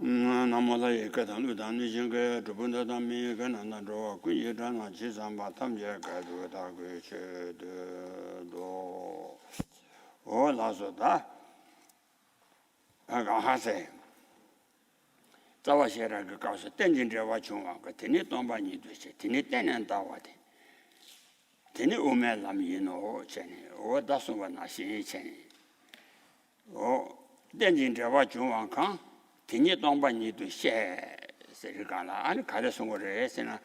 Namola Ekatan Ludan, Jinga, Jubunda Dami, Ganando, Kuyana, Chisamba, Tamja, Gadu, Dagu, Do, O Lazoda, Agahase. Tawashera Gausa, Tenjin Javachuma, Tini Tombani, Tini Tenan Tawati. Tini Umelam, you know, Chenny, or Dasuma Chenny. O Tenjin Javachuma can. Tini Tombani to share, Sericala, and Cadasongores, and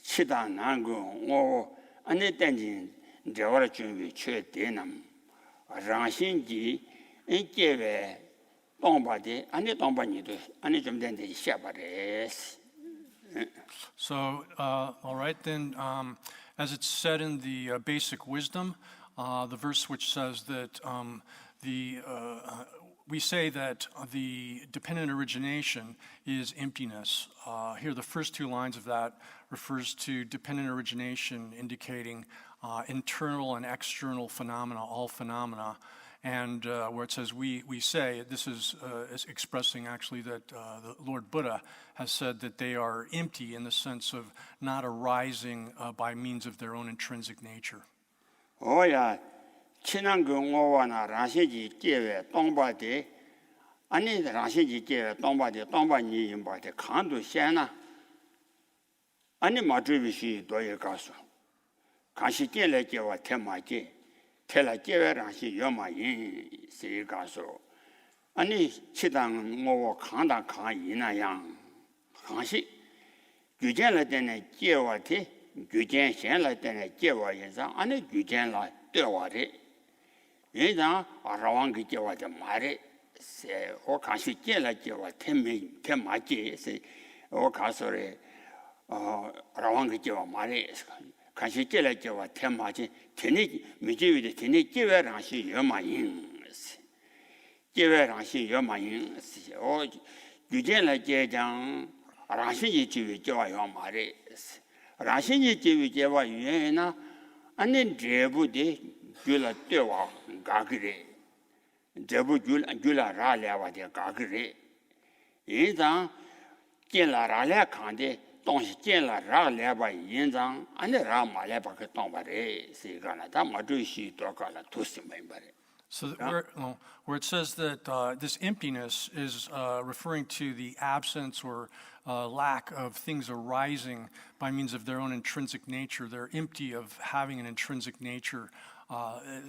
Chita Nango, or an attention, Javachum with Chet Denham, Ranshinji, and Keve, Tombadi, and the Tombani to Anijum Shabares. So, all right, then, as it's said in the basic wisdom, the verse which says that we say that the dependent origination is emptiness. Here, the first two lines of that refers to dependent origination, indicating internal and external phenomena, all phenomena. And where it says we say, this is expressing actually that the Lord Buddha has said that they are empty in the sense of not arising by means of their own intrinsic nature. Oh, yeah. Chinangungowana, Rashi, Give, Tombadi, Ani Rashi, Give, Tombadi, Tombani, but the Kandu Siena, Ani Madrivishi, Doyagasu. Kashikele give a Temaki, Tela Give, Rashi, Yoma Yin, Sigaso. Ani Chidang Mo Kanda Kan Yinayang, Kanshi, Gujela Dene Giwati, Gujen Shenla Dene Giwa Yinza, Ani Gujenla Dewati. Yinza, Arawangi Giwa the Mari, say, O Kashikela Giwa Temaki, say, O Kasore, Arawangi Giwa Mari, Kashikela Giwa Temaki, Tini, Miji, the Tini Giver and she Yomayin. Giver and she Yomayin, O Gujela Jang, Rashi Giwa Yomari, Rashi Giwa Yena, and then Jebu Jula Dewa, Gagri. Jebu Jula Ralia, the Gagri. Yinzang, Jela Ralia Kande, Don Jela Ralia by Yinzang, and the Rama Lebaka Tombare, Sigana, Madushi, Tokala, Tusimembare. So where it says that this emptiness is referring to the absence or lack of things arising by means of their own intrinsic nature. They're empty of having an intrinsic nature.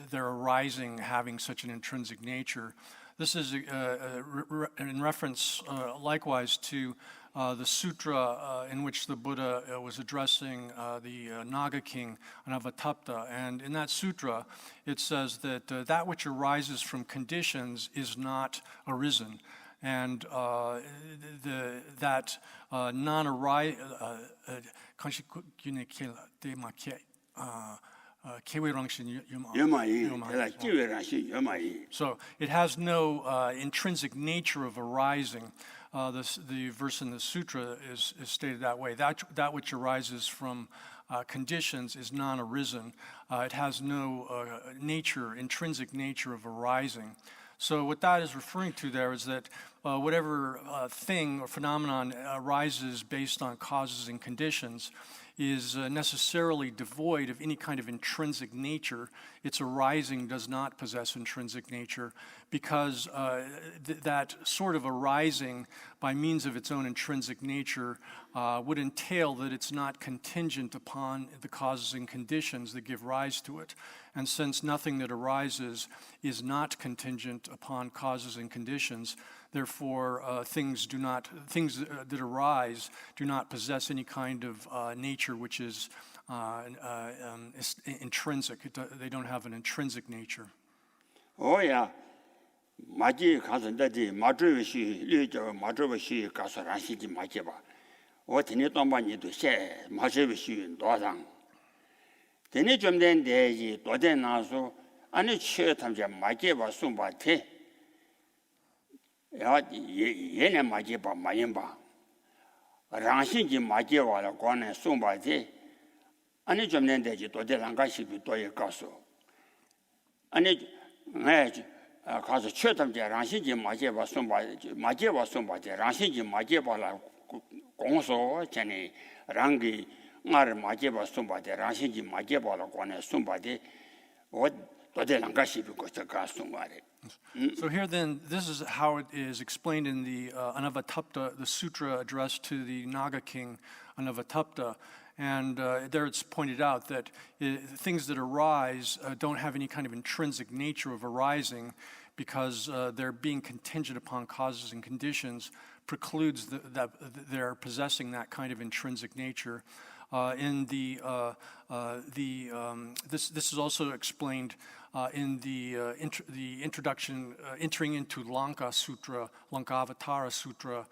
They're arising having such an intrinsic nature. This is in reference likewise to the sutra in which the Buddha was addressing the Naga king, Anavatapta. And in that sutra, it says that that which arises from conditions is not arisen. And that non-arise, so it has no intrinsic nature of arising. The verse in the sutra is stated that way. That which arises from conditions is non-arisen. It has no intrinsic nature of arising. So what that is referring to there is that whatever thing or phenomenon arises based on causes and conditions is necessarily devoid of any kind of intrinsic nature. Its arising does not possess intrinsic nature because that sort of arising by means of its own intrinsic nature would entail that it's not contingent upon the causes and conditions that give rise to it. And since nothing that arises is not contingent upon causes and conditions, therefore, things that arise do not possess any kind of nature which is intrinsic. They don't have an intrinsic nature. Oh yeah, Maji Kazandadi, Madrivishi, Lijo, Madrivishi, Kasarashiji Majiba. What in it on money to share, Majivishi and Dozang. The Nijum then de Doden also, and it shared them Majiba Sumbate. Yene Majiba Mayimba. Ranshinji Majiwa, Gone Sumbate. And it Jum then de Dodelangashi to Toya Caso. And it 가서 최담제 랑신지 마제바 손바제 랑신지 마제바라 공소 전에 랑기 나를 마제바 손바제 랑신지 마제바라 권에 손바제 어 도대랑가시비 고서가 손바래. So here then, this is how it is explained in the Anavatapta, the sutra addressed to the Naga king Anavatapta. And there it's pointed out that things that arise don't have any kind of intrinsic nature of arising because they're being contingent upon causes and conditions precludes that they're possessing that kind of intrinsic nature. This is also explained in the introduction, entering into Lanka Sutra, Lankavatara Sutra,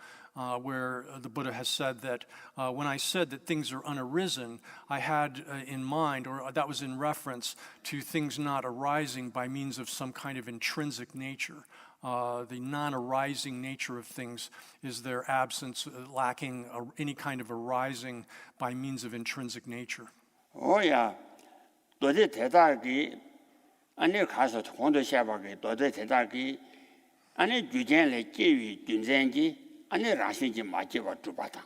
where the Buddha has said that when I said that things are unarisen, I had in mind, or that was in reference to things not arising by means of some kind of intrinsic nature. The non-arising nature of things is their absence, lacking any kind of arising by means of intrinsic nature. 오야 도대 대다기 안에 가서 공도 샤바게 도대 대다기 안에 규전에 계위 균전지 안에 라신지 마지와 주바다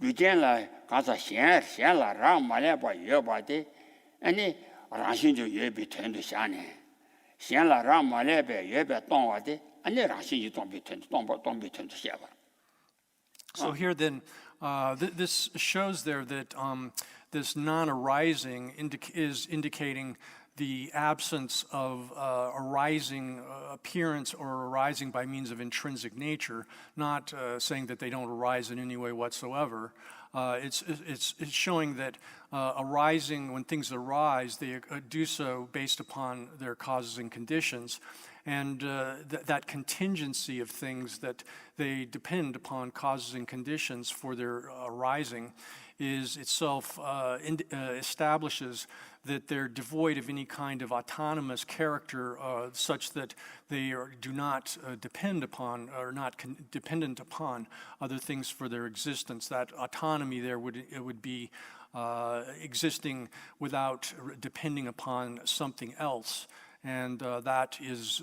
규전에 가서 현라 말해봐 여봐대 안에 라신지 예비 텐도 샤네 현라 말해봐 예비 동와대 안에 라신지 동비 텐도 샤바. So here then, this shows there that this non-arising is indicating the absence of arising appearance or arising by means of intrinsic nature, not saying that they don't arise in any way whatsoever. It's showing that arising, when things arise, they do so based upon their causes and conditions. And that contingency of things that they depend upon causes and conditions for their arising is itself establishes that they're devoid of any kind of autonomous character such that they do not depend upon or not dependent upon other things for their existence. That autonomy there would be existing without depending upon something else. And that is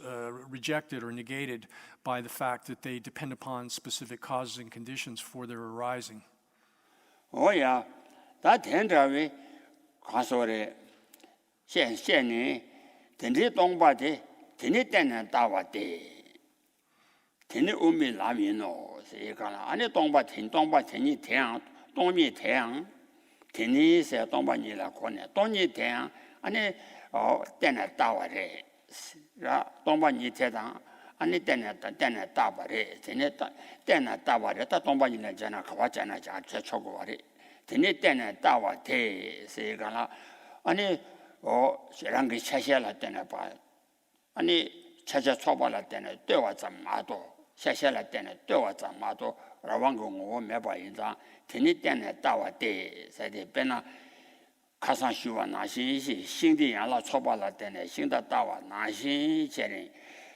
rejected or negated by the fact that they depend upon specific causes and conditions for their arising. Oh yeah, that tendrawi kasore xian tenri dongba de teni tenen dawa de teni umi lami no se kana ane dongba teni tiang dongmi tiang teni se dongba ni la kone dongni tiang ane tenen dawa re ra dongba ni tiang ane tenen dawa re tenen dawa re ta dongba ni la jana kawa jana ja che chogo re teni tenen dawa de se kana ane rangi chashela tena pa ani chacha chobala tena dewa zamado chashela tena dewa zamado rawango ngo meba inza teni tena dawa de sade bena kasan shuwa nashi xingdi yala chobala tena xingda dawa nashi cheri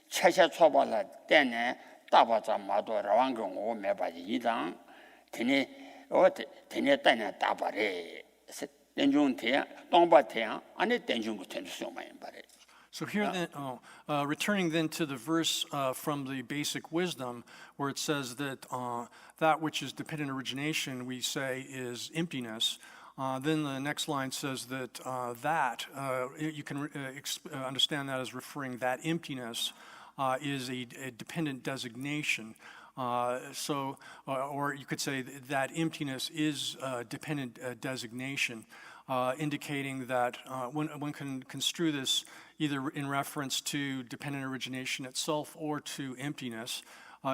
chacha chobala tena dawa zamado rawango ngo meba inza teni tena dawa re So here then, returning then to the verse from the basic wisdom, where it says that that which is dependent origination, we say, is emptiness. Then the next line says that you can understand that as referring that emptiness is a dependent designation. Or you could say that emptiness is dependent designation, indicating that one can construe this either in reference to dependent origination itself or to emptiness.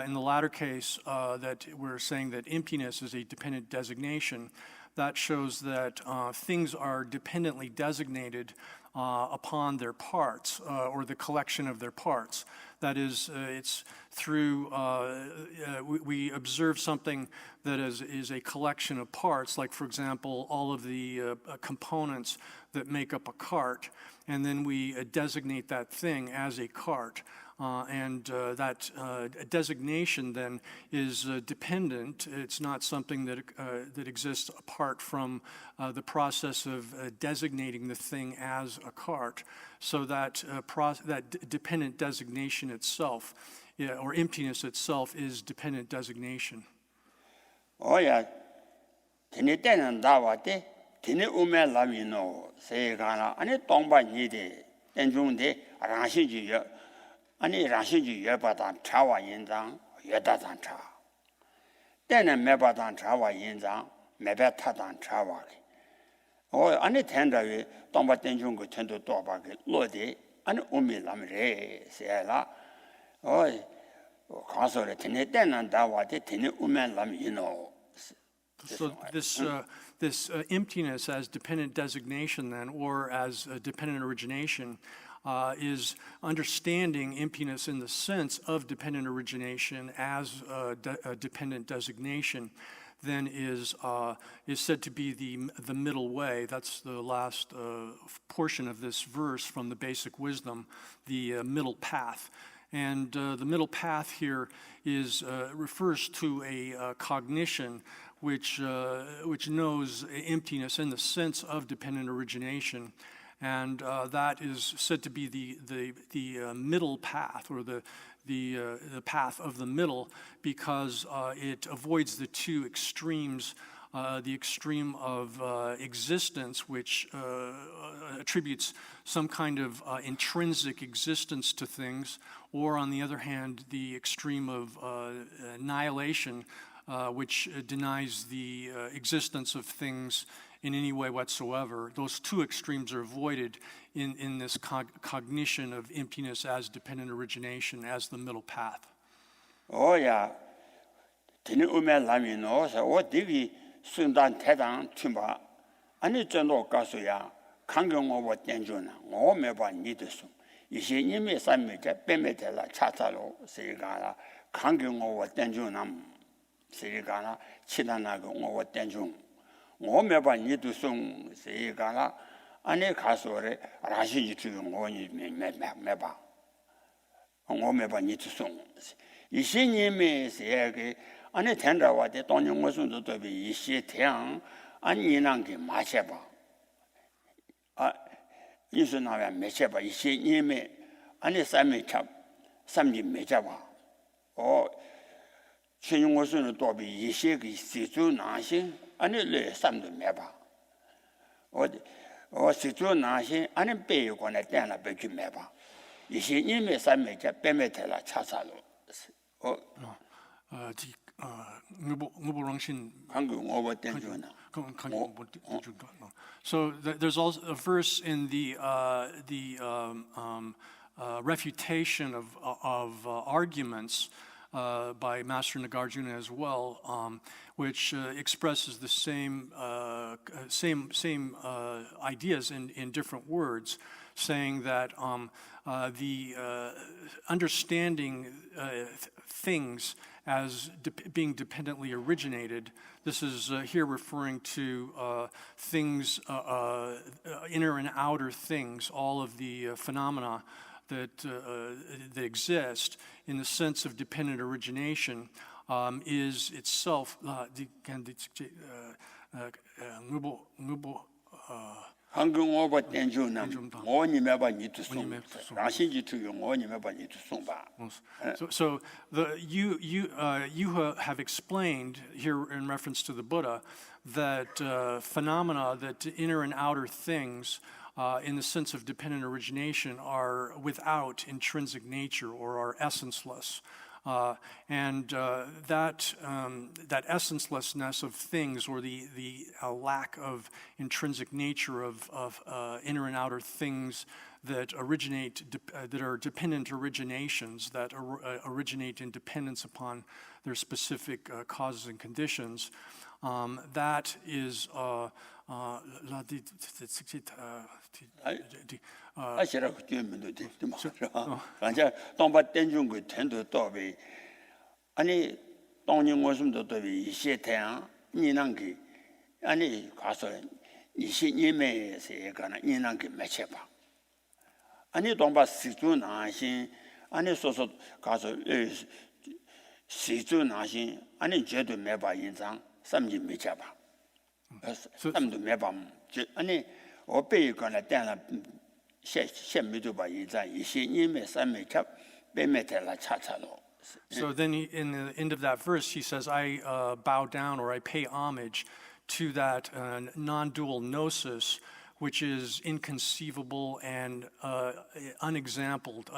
In the latter case, that we're saying that emptiness is a dependent designation, that shows that things are dependently designated upon their parts or the collection of their parts. That is, it's through, we observe something that is a collection of parts, like, for example, all of the components that make up a cart, and then we designate that thing as a cart. That designation then is dependent. It's not something that exists apart from the process of designating the thing as a cart. So that dependent designation itself, or emptiness itself, is dependent designation. Oh yeah, tene tenen dawate, tene ume lamino, say gana, and it tomba nide, and june de, Ranshiji, and Ranshiji Yabatan Chawa Yinzang, Yadatan Cha. Then a Mebatan Chawa Yinzang, Mebetatan Chawaki. Oh, any tender, tomba tenjungo tendo tobaki, Lodi, and umi lamre, say la. Oh, Council, tene tenen dawate, tene ume lamino. So this emptiness as dependent designation then, or as dependent origination, is understanding emptiness in the sense of dependent origination as a dependent designation, then is said to be the middle way. That's the last portion of this verse from the basic wisdom, the middle path. And the middle path here refers to a cognition which knows emptiness in the sense of dependent origination, and that is said to be the middle path, or the path of the middle, because it avoids the two extremes. The extreme of existence, which attributes some kind of intrinsic existence to things, or on the other hand, the extreme of annihilation, which denies the existence of things in any way whatsoever. Those two extremes are avoided in this cognition of emptiness as dependent origination, as the middle path. Oh yeah, tene ume lamino, so what digi sundan tedan tumba, ani zendo gasuya, kangyong over tenjuna, o meba nidusu. Ishi nime sammeja, bemetela chatalo, sirigana, kangyong over tenjunam, sirigana, chidanago over tenjun. O meba nidusung, sirigana, ani kasore, rashi jitu ngoni meba. O meba nidusung. Ishi nime sirigi, 아니 텐다와데 돈용무슨도 도비 이시 태양 아니 인한게 마셔봐 아 이수나와 매셔봐 이시 님에 아니 삶이 참 삶이 매잡아 어 신용무슨도 도비 이시기 시주 나신 아니 레 삶도 매봐 어 시주 나신 아니 배우고네 때나 배기 매봐 이시 님에 삶이 자 빼매텔라 차살로 So there's also a verse in the refutation of arguments by Master Nagarjuna as well, which expresses the same ideas in different words, saying that the understanding things as being dependently originated. This is here referring to things, inner and outer things, all of the phenomena that exist in the sense of dependent origination, is itself 한국 오버 땡주남 오님에바 니투송 라신지투용 오님에바 니투송바. So you have explained here in reference to the Buddha that phenomena, that inner and outer things in the sense of dependent origination are without intrinsic nature or are essenceless. And that essencelessness of things, or the lack of intrinsic nature of inner and outer things that originate, that are dependent originations, that originate in dependence upon their specific causes and conditions, that is 아시라고 뛰면도 돼. 맞아. 동바 땡중고 텐도 도비. 아니 동ning 모습도 도비 이시에 태양 니난기 아니 가서 이시 님에서 가나 니난기 매체봐. 아니 동바 시주나신 아니 소소 가서 시주 나신 아니 제도 매바 인상 삼지 미쳐봐. 삼도 매바 아니 어베이 거나 때나现没就把一战一些因为三没cap被没得了差了。 So then in the end of that verse, he says, I bow down or I pay homage to that non-dual gnosis, which is inconceivable and unexampled,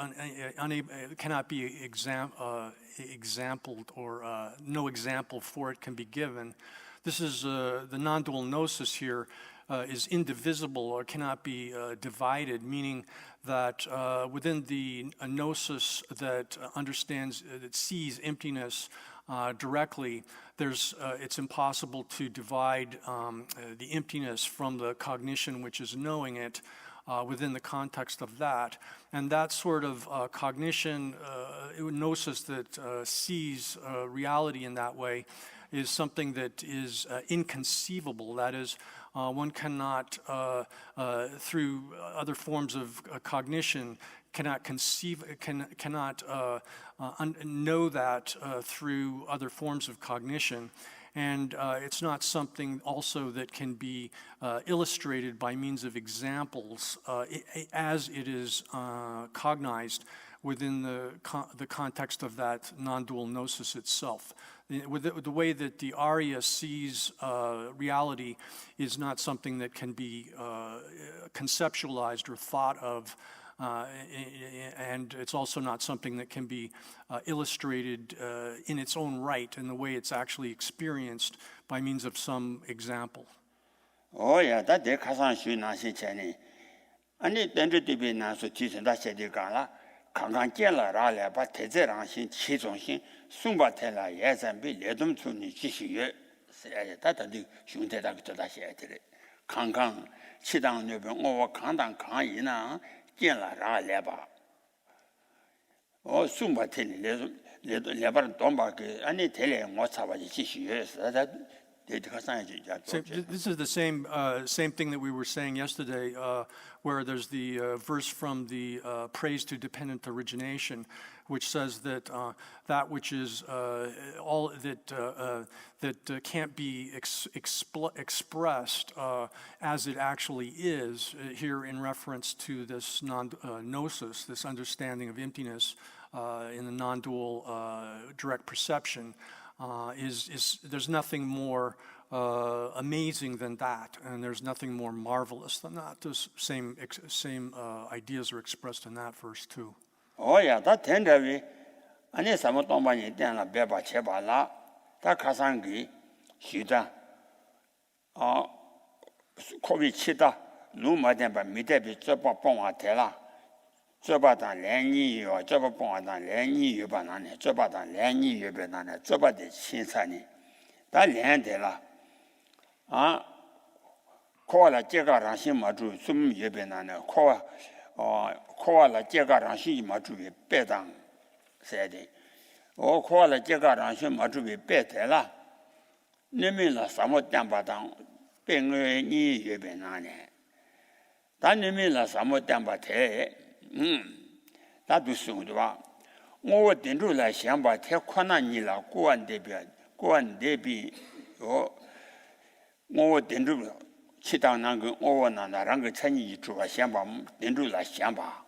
cannot be exampled, or no example for it can be given. This is the non-dual gnosis here is indivisible or cannot be divided, meaning that within the gnosis that understands, that sees emptiness directly, it's impossible to divide the emptiness from the cognition which is knowing it within the context of that. And that sort of cognition, gnosis that sees reality in that way, is something that is inconceivable. That is, one cannot, through other forms of cognition, cannot know that through other forms of cognition. And it's not something also that can be illustrated by means of examples as it is cognized within the context of that non-dual gnosis itself. The way that the Arya sees reality is not something that can be conceptualized or thought of, and it's also not something that can be illustrated in its own right in the way it's actually experienced by means of some example. Oh yeah, that they 가상 수나시 전에 아니 던드디비 나서 지선다 세디가라 강강견라라래 바 대제랑신 치종신 숭바텔라 예산비 레dom촌이 지시에 다다디 흉대다 그다 해야들 강강 치당 녀병 오와 강당 강이나 견라라래 봐 숭바텔이 레바는 돈바게 아니 텔레 못 잡아지 지시에 This is the same thing that we were saying yesterday, where there's the verse from the Praise to Dependent Origination, which says that that which is all that can't be expressed as it actually is, here in reference to this gnosis, this understanding of emptiness in the non-dual direct perception. There's nothing more amazing than that, and there's nothing more marvelous than that. Those same ideas are expressed in that verse too. Oh yeah, that tenderly. Ani samo tombani tena beba chebala, ta kasangi shida. Kobi chida, luma temba mitebi tsopa pongwa tela. 这把当连你有，这把帮当连你有吧那呢？这把当连你有呗那呢？这把的青菜呢？但连的了，靠了这个让心没住，什么有呗那呢？靠了这个让心没住别当，谁的？靠了这个让心没住别得了，你们了什么当把当？别我你有呗那呢？但你们了什么当把得？那都是的吧？我顶住来想把太困难你了，过完这边，我顶住了，其他那个我那个产业主啊，想把顶住来想吧，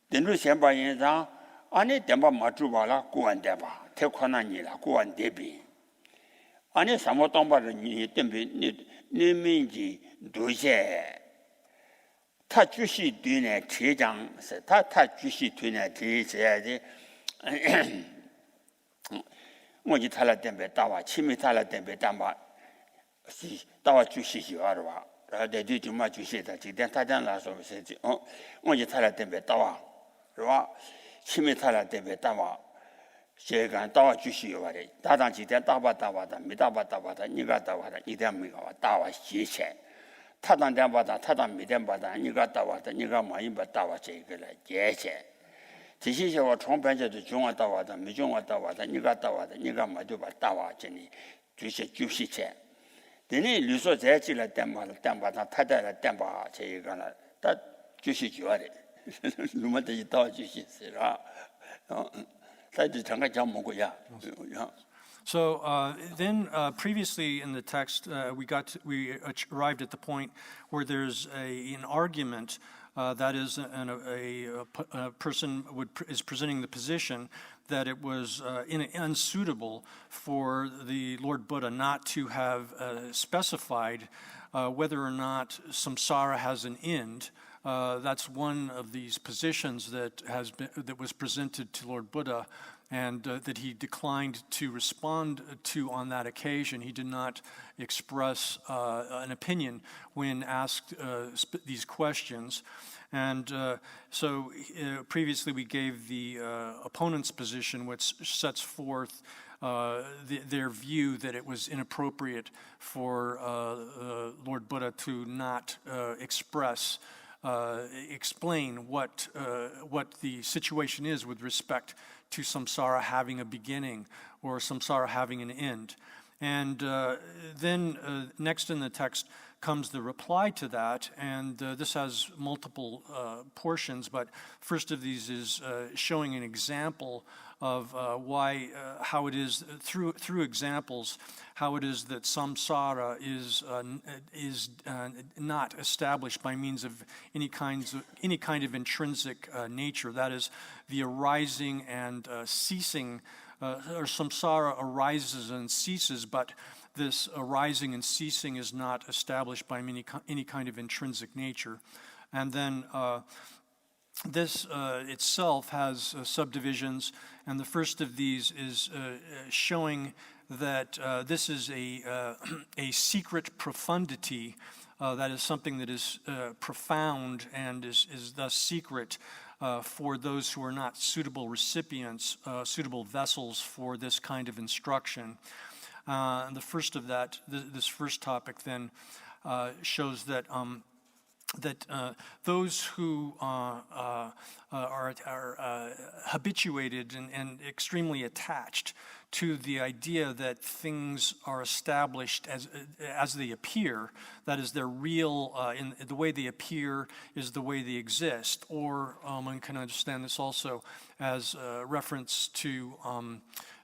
顶住想把人家，你点把没住吧了，过完这吧，太困难你了，过完这边，你什么当把的你顶边你们的都些。 他就是对呢，提倡是他就是对呢，提这的，我就他来点别打话，前面他来点别打话，是打话就是喜欢的话，然后在就嘛就是的，今天他这样来说是的，我就他来点别打话，是吧？前面他来点别打话，这个打话就是喜欢的，打上几天打吧的，没打吧的，你个打吧的，一点没个打话谢钱。 他当点把他当没点把他，你个打话的，你个没把打话这个来解决。这些些我创办就是中华打话的，没中华打话的，你个打话的，你个没就把打话这里就是90钱。等你你说再进来点把他，他带来点把这一个了，他就是觉得， 누구한테 있다 주시세요. 사이즈 잠깐 좀 먹고야. So then previously in the text, we arrived at the point where there's an argument that is a person is presenting the position that it was unsuitable for the Lord Buddha not to have specified whether or not samsara has an end. That's one of these positions that was presented to Lord Buddha, and that he declined to respond to on that occasion. He did not express an opinion when asked these questions. And so previously we gave the opponent's position, which sets forth their view that it was inappropriate for Lord Buddha to not explain what the situation is with respect to samsara having a beginning or samsara having an end. And then next in the text comes the reply to that, and this has multiple portions, but first of these is showing an example of how it is through examples, how it is that samsara is not established by means of any kind of intrinsic nature. That is, the arising and ceasing, or samsara arises and ceases, but this arising and ceasing is not established by any kind of intrinsic nature. And then this itself has subdivisions, and the first of these is showing that this is a secret profundity, that is something that is profound and is thus secret for those who are not suitable recipients, suitable vessels for this kind of instruction. And the first of that, this first topic then shows that those who are habituated and extremely attached to the idea that things are established as they appear, that is, they're real, in the way they appear is the way they exist, or one can understand this also as a reference to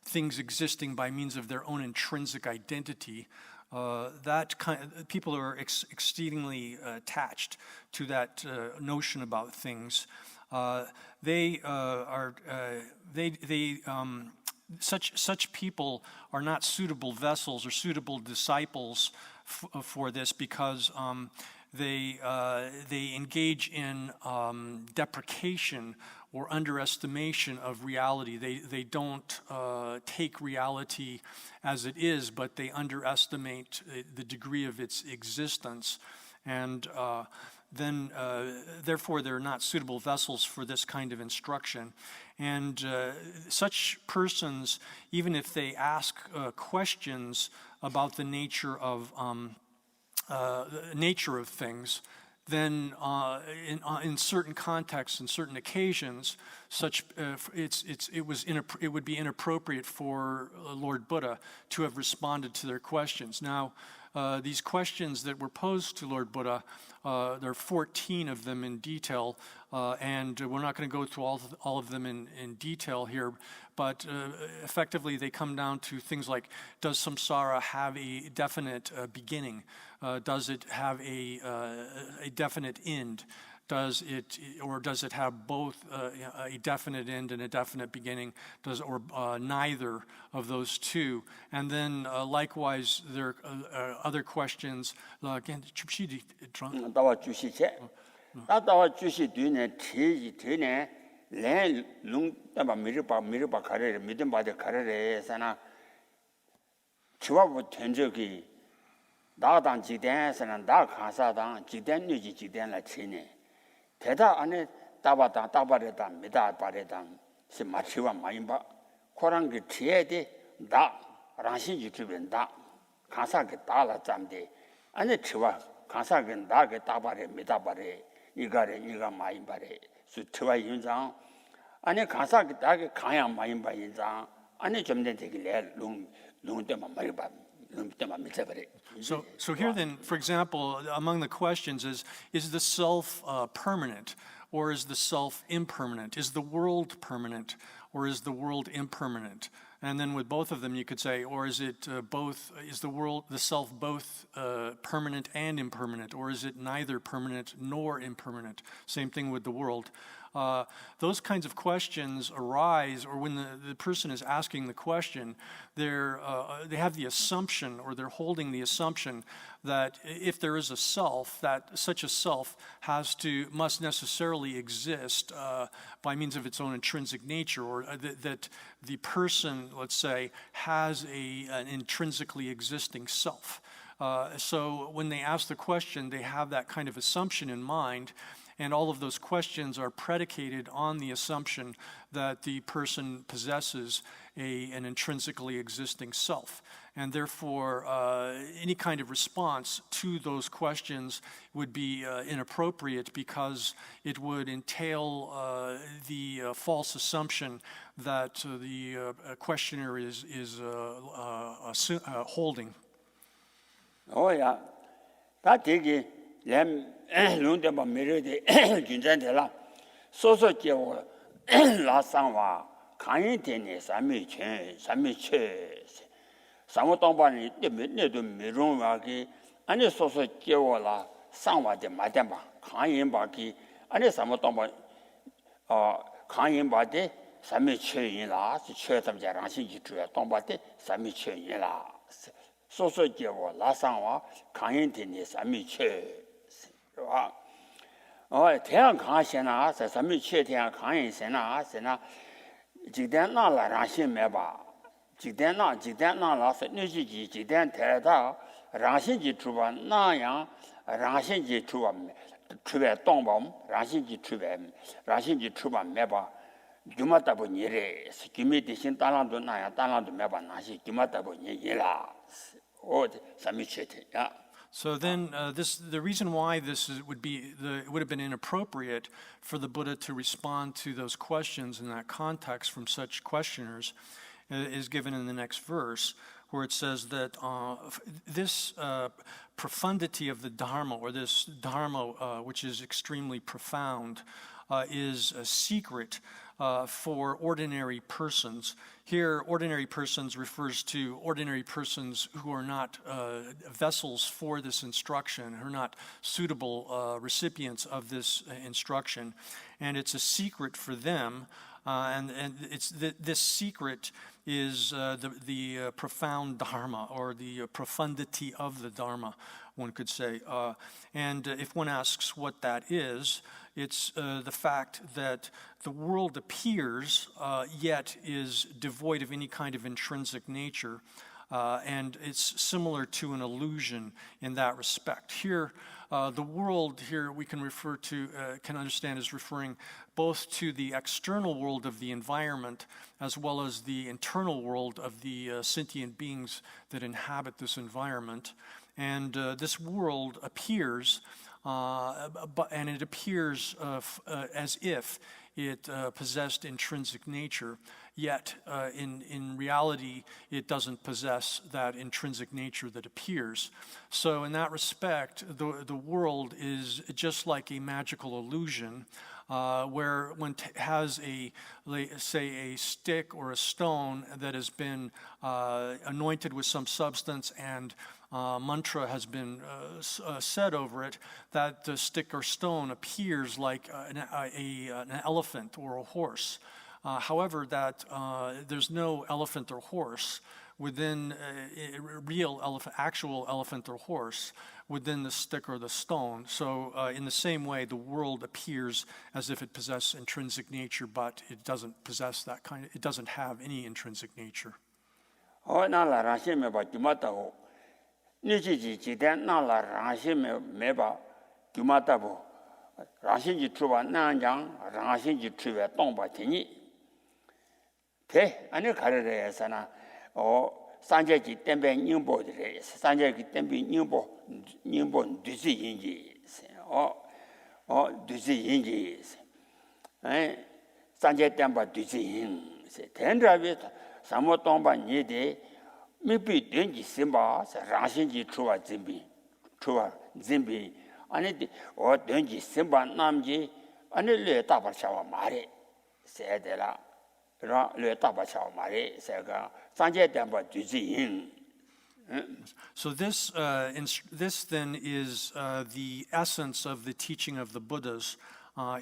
things existing by means of their own intrinsic identity. People are exceedingly attached to that notion about things. Such people are not suitable vessels or suitable disciples for this, because they engage in deprecation or underestimation of reality. They don't take reality as it is, but they underestimate the degree of its existence, and then therefore they're not suitable vessels for this kind of instruction. And such persons, even if they ask questions about the nature of things, then in certain contexts and certain occasions, it would be inappropriate for Lord Buddha to have responded to their questions. Now, these questions that were posed to Lord Buddha, there are 14 of them in detail, and we're not going to go through all of them in detail here, but effectively they come down to things like, does samsara have a definite beginning? Does it have a definite end? Does it have both a definite end and a definite beginning? Or neither of those two? And then likewise, there are other questions. Again, 나당 지대에서는 나 가사당 지대 뉴지 지대라 치네 대다 안에 따바다 따바레다 미다바레다 시 마치와 마임바 코랑 그 지에데 나 랑신 유튜브엔다 가사게 따라 잠데 안에 치와 가사게 나게 따바레 미다바레 이가레 이가 마임바레 수 치와 윤장 안에 가사게 나게 가야 마임바 인장 안에 좀된 되길래 롱때만 말이바 So here then, for example, among the questions is the self permanent, or is the self impermanent? Is the world permanent, or is the world impermanent? And then with both of them, you could say, or is it both? Is the self both permanent and impermanent, or is it neither permanent nor impermanent? Same thing with the world. Those kinds of questions arise, or when the person is asking the question, they have the assumption, or they're holding the assumption that if there is a self, that such a self must necessarily exist by means of its own intrinsic nature, or that the person, let's say, has an intrinsically existing self. So when they ask the question, they have that kind of assumption in mind. And all of those questions are predicated on the assumption that the person possesses an intrinsically existing self. And therefore, any kind of response to those questions would be inappropriate, because it would entail the false assumption that the questioner is holding. Oh, yeah. That is Lungde ba mere de junzan de la so je wo la sang wa kan yin de ne san mi che san wo dong ba ni de ne de me rong wa ge ani so je wo la sang wa de ma de ba kan yin ba ge ani san wo dong ba kan yin ba de san mi che yin la是che怎么讲让心去主要dong ba de san mi che yin la so je wo la sang wa kan yin de ne san mi che 태양 강신아 사람이 최대한 강인세나 세나 지대나 라신 매봐 지대나라서 느지지 지대 대다 라신지 주바 나양 라신지 주바 주배 동범 라신지 주바 매봐 주마다 보니래 스키미 대신 달란도 나야 달란도 매봐 나시 주마다 보니라 오 사람이 최대야. So then, the reason why it would have been inappropriate for the Buddha to respond to those questions in that context from such questioners is given in the next verse, where it says that this profundity of the Dharma, or this Dharma which is extremely profound, is a secret for ordinary persons. Here, ordinary persons refers to ordinary persons who are not vessels for this instruction, who are not suitable recipients of this instruction. And it's a secret for them, and this secret is the profound Dharma, or the profundity of the Dharma, one could say. And if one asks what that is, it's the fact that the world appears, yet is devoid of any kind of intrinsic nature, and it's similar to an illusion in that respect. Here, the world here we can understand as referring both to the external world of the environment, as well as the internal world of the sentient beings that inhabit this environment. And this world appears, and it appears as if it possessed intrinsic nature, yet in reality it doesn't possess that intrinsic nature that appears. So in that respect, the world is just like a magical illusion, where one has say a stick or a stone that has been anointed with some substance, and mantra has been said over it, that the stick or stone appears like an elephant or a horse. However, that there's no elephant or horse within a real actual elephant or horse within the stick or the stone. So in the same way, the world appears as if it possesses intrinsic nature, but it doesn't possess it doesn't have any intrinsic nature. 산제기 땜배 닝보들에 산제기 땜비 닝보 뒤지인지 뒤지인지 산제 땜바 뒤지인 된다비 사모 동바 니데 미비 된지 심바 라신지 추와 진비 아니 된지 심바 남지 아니 뢰 다바샤와 말이 세대라 뢰 다바샤와 말이 세가 산제 담바 주지인. So this this then is the essence of the teaching of the Buddhas.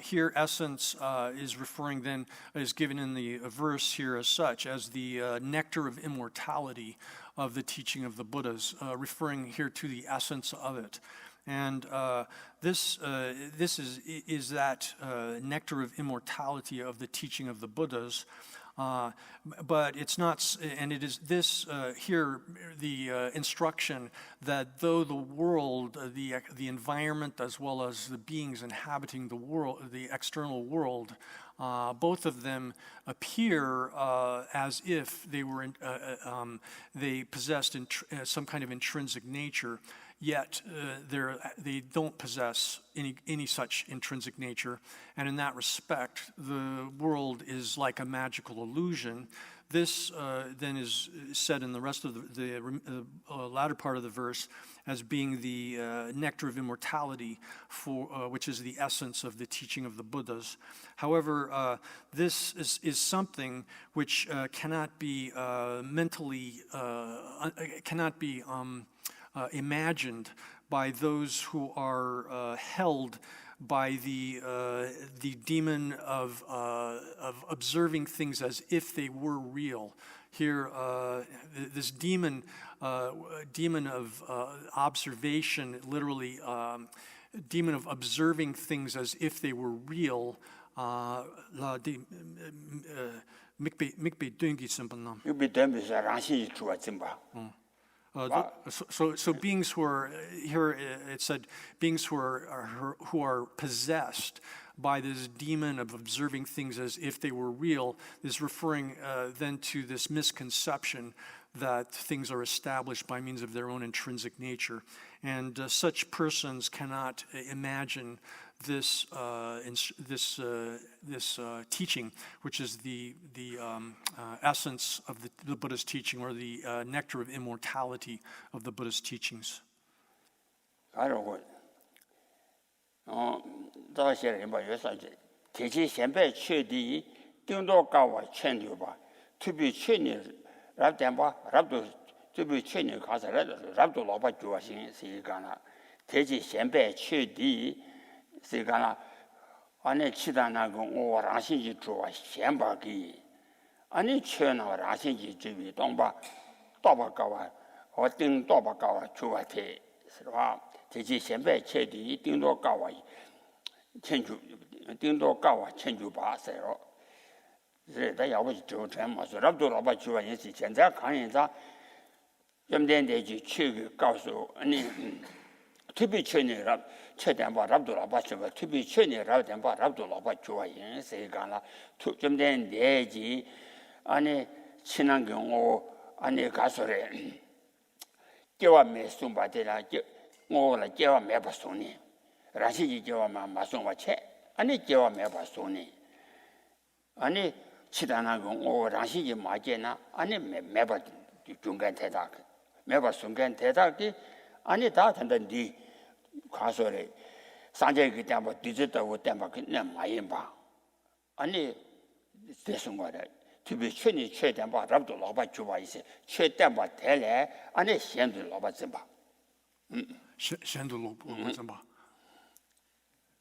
Here, essence is referring then, is given in the verse here as such, as the nectar of immortality of the teaching of the Buddhas, referring here to the essence of it. And this is that nectar of immortality of the teaching of the Buddhas. But it's not, and it is this here, the instruction that though the world, the environment, as well as the beings inhabiting the world, the external world, both of them appear as if they were, they possessed some kind of intrinsic nature. Yet they don't possess any such intrinsic nature, and in that respect, the world is like a magical illusion. This then is said in the rest of the latter part of the verse as being the nectar of immortality, which is the essence of the teaching of the Buddhas. However, this is something which cannot be mentally, cannot be imagined by those who are held by the demon of observing things as if they were real. Here, this demon of observation, literally, demon of observing things as if they were real. So beings who are here, it said beings who are possessed by this demon of observing things as if they were real is referring then to this misconception that things are established by means of their own intrinsic nature, and such persons cannot imagine this teaching, which is the essence of the Buddha's teaching, or the nectar of immortality of the Buddha's teachings. 세가나 안에 치다나고 오랑신지 좋아 셴바기 아니 쳐나 라신지 주비 동바 또바가와 어떤 또바가와 주와테 스와 대지 셴배 체디 띵도 가와 천주 띵도 가와 천주 바세요 그래다 야버지 저전마서 랍도 라바 주와 예시 현재 강연자 염된대지 취그告诉 아니 특히 천이라 최대한 랍도라바셔가 특히 천이라된 랍도라바 좋아해 세가나 좀된 내지 안에 친한 경우 안에 가서래 깨와 매송바데라 뭐라 깨와 매바송니 라시지 깨와 마송와체 안에 깨와 매바송니 안에 치다나 경우 라시지 마제나 안에 매바 중간 대답 매바 중간 대답이 아니 다 된다니 가서래 산재기 때문에 뒤졌다고 때문에 그냥 많이 봐 아니 대선 거래 특히 최니 최대한 봐 랍도 라바 주바 있어 최대한 봐 대래 아니 현도 라바 좀 봐. 현도 라바 좀 봐.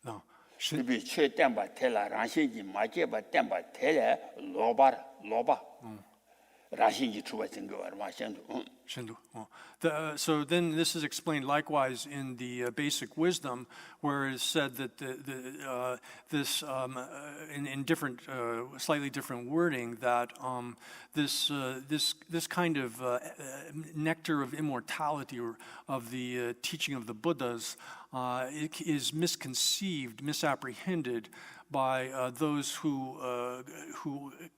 나 특히 최대한 봐 대라 라신지 마게 봐 땜바 대래 로바 라신지 주바 좀 거 얼마 현도 So then this is explained likewise in the basic wisdom, where it is said that this in different, slightly different wording, that this kind of nectar of immortality, or of the teaching of the Buddhas, is misconceived, misapprehended by those who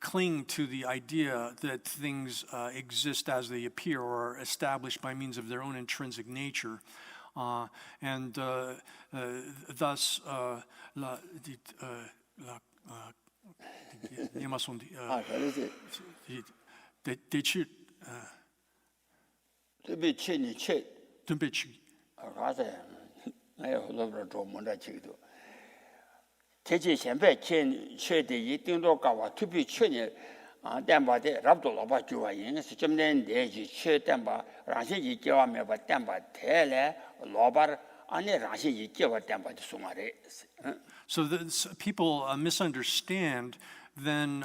cling to the idea that things exist as they appear, or are established by means of their own intrinsic nature, and thus 대지 현배 최대 이 등도가와 투비 최니 담바데 랍도 로바 주와 인스 좀된 내지 최담바 라시지 교와메 바 담바 대래 로바 아니 라시지 교와 담바데 수마레. So people misunderstand, then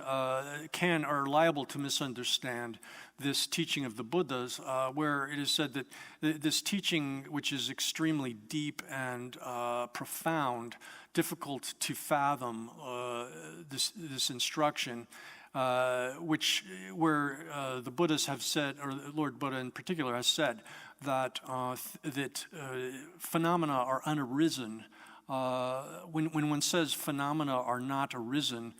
can are liable to misunderstand this teaching of the Buddhas, where it is said that this teaching, which is extremely deep and profound, difficult to fathom, this instruction, where the Buddhas have said, or Lord Buddha in particular has said, that phenomena are unarisen. When one says phenomena are not arisen,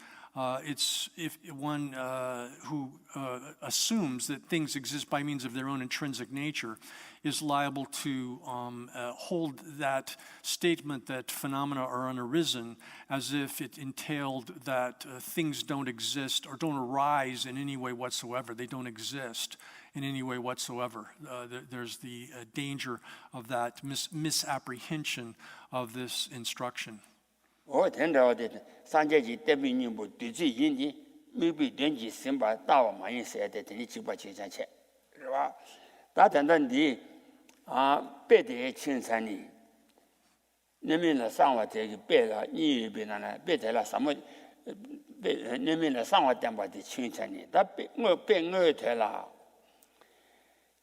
it's if one who assumes that things exist by means of their own intrinsic nature is liable to hold that statement that phenomena are unarisen as if it entailed that things don't exist or don't arise in any way whatsoever. They don't exist in any way whatsoever. There's the danger of that misapprehension of this instruction. 산제지 때문에 뭐 뒤지 인지 미비 된지 심바 다와 많이 써야 되더니 지바 제자체. 그러와 다단단디 배대의 친산이 내면의 상화 되기 배라 이비나나 배대라 삼모 내면의 상화 때문에 친산이 다뭐 배ngö 되라.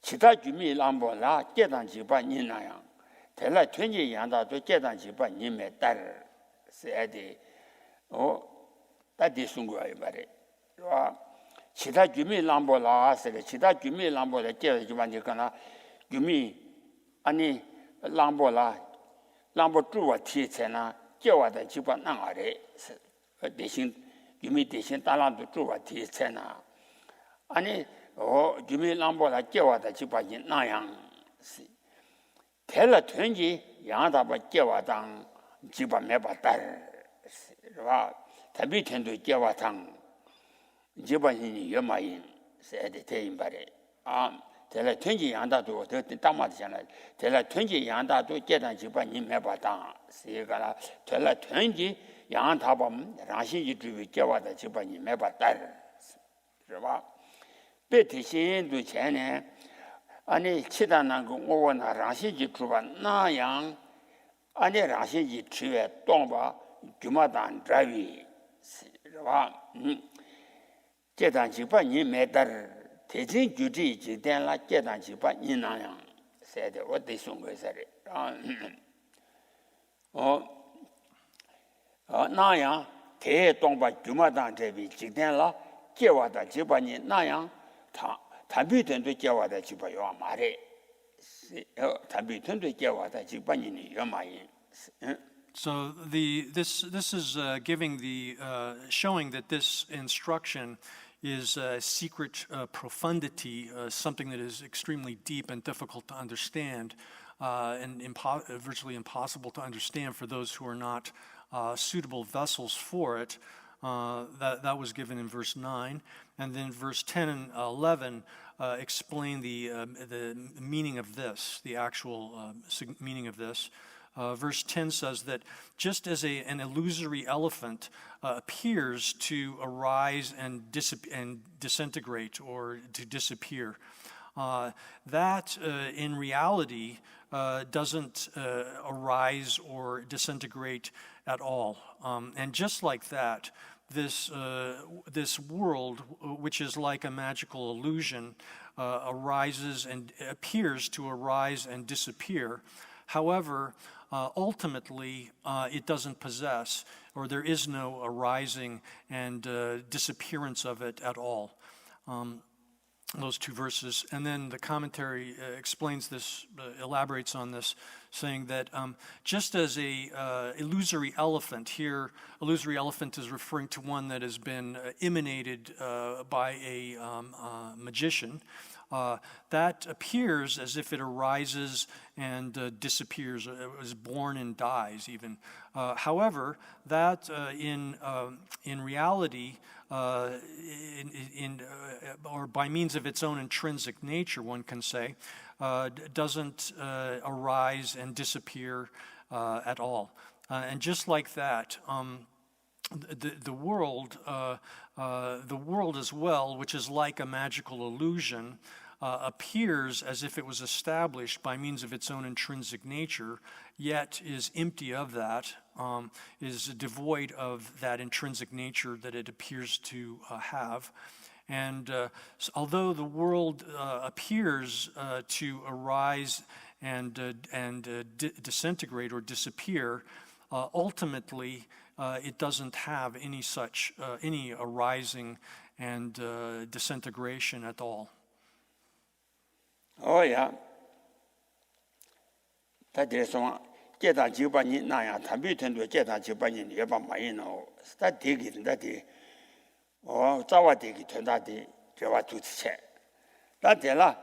기타 주미 람보라 계단 지바 니나야. 대라 전지 양다도 계단 지바 님에 따르 써야 돼. 다디 순구야 말에. 기타 주미 람보라 하세요. 기타 주미 람보라 깨지만 거나 주미 아니 람보라 람보 주와 티체나 깨와다 지바 나가래. 대신 주미 대신 달란도 주와 티체나 아니 주미 람보라 깨와다 지바 나양. 대라 전지 양다바 깨와당 지바 매바달. 타비 텐도 깨와당 지바니 여마인 세데 테임바레 텔라 튼지 양다도 더 담아잖아 텔라 튼지 양다도 깨단 지바니 매바당 세가라 텔라 튼지 양다범 라시지 주비 깨와다 지바니 매바달 그러봐 베티신도 전에 아니 치다난 거 오원아 라시지 주바 나양 아니 라시지 주에 동바 주마단 드라위 와 계단지바 니 메달 대진 규지 지된라 계단지바 니나양 세데 어디 송거서리 나양 대동바 주마단 드라위 지된라 계와다 지바니 나양 담비된도 계와다 지바요 말에 담비된도 계와다 지바니 요마이 So this is giving the showing that this instruction is secret profundity, something that is extremely deep and difficult to understand, and virtually impossible to understand for those who are not suitable vessels for it. That was given in verse 9, and then verse 10 and 11 explain the meaning of this, the actual meaning of this. Verse 10 says that just as an illusory elephant appears to arise and disintegrate or to disappear, that in reality doesn't arise or disintegrate at all. And just like that, this world, which is like a magical illusion, arises and appears to arise and disappear. However, ultimately, it doesn't possess, or there is no arising and disappearance of it at all. Those two verses. And then the commentary explains this, elaborates on this, saying that just as a illusory elephant, here illusory elephant is referring to one that has been emanated by a magician, that appears as if it arises and disappears, is born and dies even. However, that in reality, or by means of its own intrinsic nature, one can say, doesn't arise and disappear at all. And just like that, the world as well, which is like a magical illusion, appears as if it was established by means of its own intrinsic nature, yet is empty of that, is devoid of that intrinsic nature that it appears to have. And although the world appears to arise and disintegrate or disappear, ultimately it doesn't have any such any arising and disintegration at all. Oh yeah. That is one. Get a Jubani Naya, Tabutan to get a Jubani, Yaba Maino, that dig it, that day. Oh, Zawa dig it, that day, Java to check. That de la,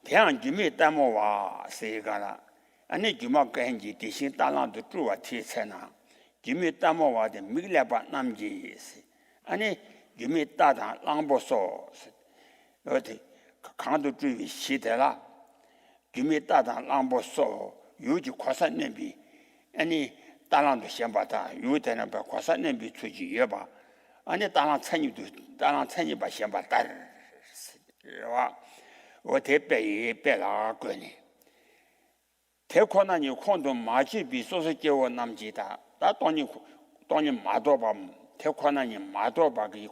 Tian Jimmy Damowa, say Gala. And it Juma Ganji, dishing Talan to do a Tisana. Jimmy Damowa, the Milaba Namji is. And it Jimmy Tata, Lambo sauce. Can't do with Shitela. Jimmy Tata, Lambo saw. Yuji Kwasa Nembi, any Talan to Shambata, you tell about Kwasa Nembi to Jiba, and the Talan Tany to Talan Tany by Shambata. What they pay Bella Granny. Tekona, you condom Maji be Society or Namjita, that only Madobam, Tekona in Madobagi,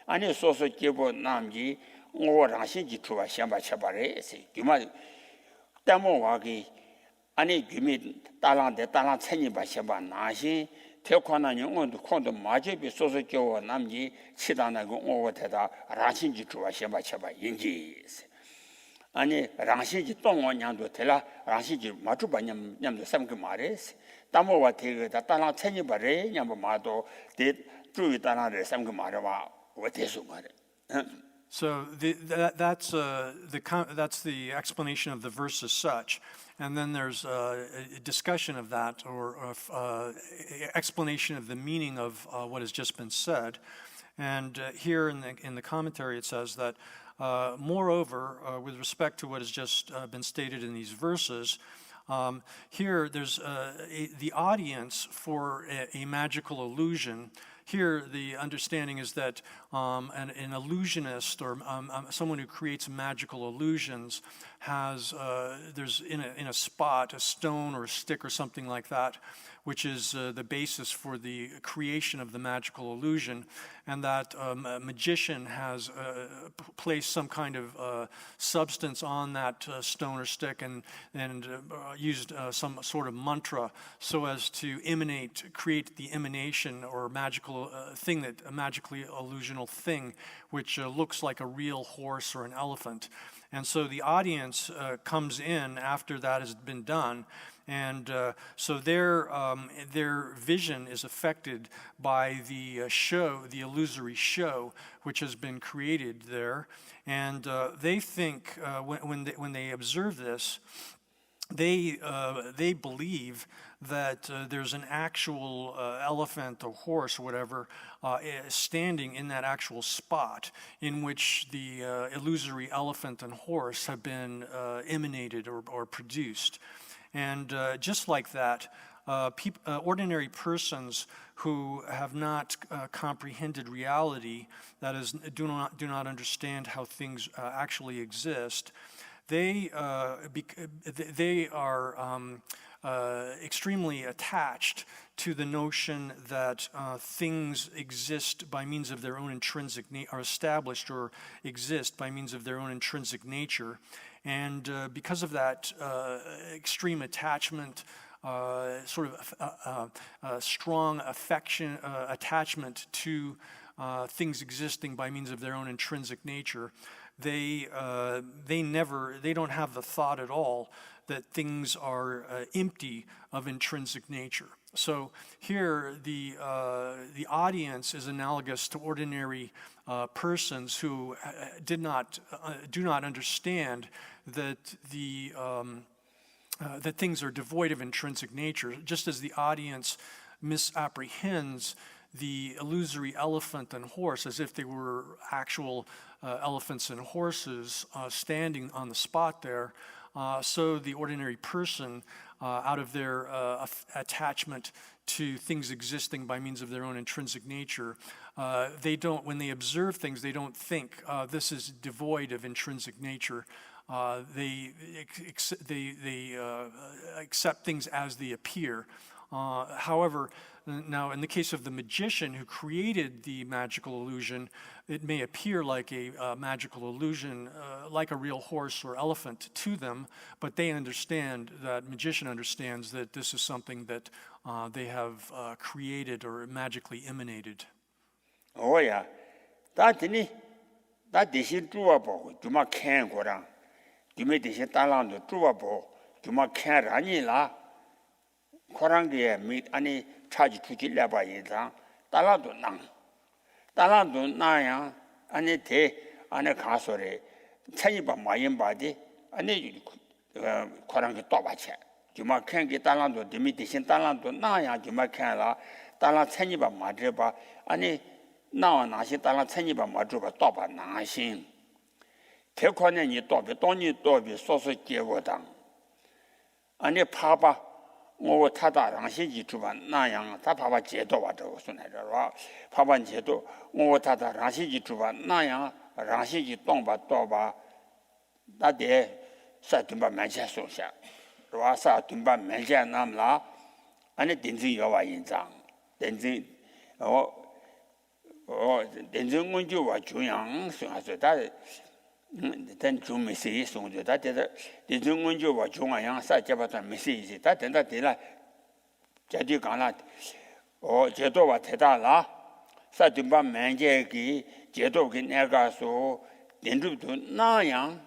and a Society of Namji, or Rashiji to a Shamba Chabare, you might Damowagi. 아니 규미 달란데 달란 천이 바셔봐 나시 태권한 영어도 콘도 마제비 소소교 남지 치다나고 오버테다 라신지 주와셔봐 셔봐 인지 아니 라신지 동원량도 되라 라신지 마주바냠 냠도 삼그 말레스 담모와 대거다 달란 천이 바래 냠도 마도 대 주의 달란을 삼그 말어봐 어때서 말해. So that's the explanation of the verse as such, and then there's a discussion of that or explanation of the meaning of what has just been said. And here in the commentary it says that, moreover, with respect to what has just been stated in these verses, here there's the audience for a magical illusion. Here, the understanding is that an illusionist or someone who creates magical illusions has there's in a spot, a stone or a stick or something like that, which is the basis for the creation of the magical illusion, and that a magician has placed some kind of substance on that stone or stick and used some sort of mantra so as to create the emanation or magical thing, that a magically illusional thing, which looks like a real horse or an elephant. And so the audience comes in after that has been done, and so their vision is affected by the show, the illusory show, which has been created there. And they think when they observe this, they believe that there's an actual elephant or horse or whatever standing in that actual spot in which the illusory elephant and horse have been emanated or produced. And just like that, ordinary persons who have not comprehended reality, that is, do not understand how things actually exist, they are extremely attached to the notion that things exist by means of their own intrinsic are established or exist by means of their own intrinsic nature, and because of that extreme attachment, sort of strong attachment to things existing by means of their own intrinsic nature, they don't have the thought at all that things are empty of intrinsic nature. So here the audience is analogous to ordinary persons who do not understand that that things are devoid of intrinsic nature, just as the audience misapprehends the illusory elephant and horse as if they were actual elephants and horses standing on the spot there. So the ordinary person, out of their attachment to things existing by means of their own intrinsic nature. They don't, when they observe things, they don't think this is devoid of intrinsic nature. They accept things as they appear. However, now in the case of the magician who created the magical illusion, it may appear like a magical illusion, like a real horse or elephant to them, but they understand, that magician understands that this is something that they have created or magically emanated. Oh yeah, that 대신 주어보 주마 캔 거랑 주메 대신 달랑도 주어보 주마 캔 아니라 거랑게 미 아니 차지 주질래 봐 이상 달랑도 나야 아니 대 안에 가서래 천이바 마인 바디 아니 거랑게 또 받쳐 주마 캔게 달랑도 주메 대신 달랑도 나야 주마 캔라 달랑 천이바 맞어 봐 아니那那些当然参与吧，嘛就把盗吧拿心，太可能你盗别，当你盗别，说是结果当，你怕吧，我他打让些记住吧，那样他怕吧接到吧，这个说来着是吧？怕吧接到，我他打让些记住吧，那样让些记动吧盗吧，那得啥顿吧门前送下，是吧？啥顿吧门前那么啦，你定真要话印章，定真定真我就话中央算下说，但中没谁送的，但是定真我就话中央啥结巴算没谁的，但等到对了，这就讲了，接到话太大了，啥就把门前给接到给那个说，定住都那样，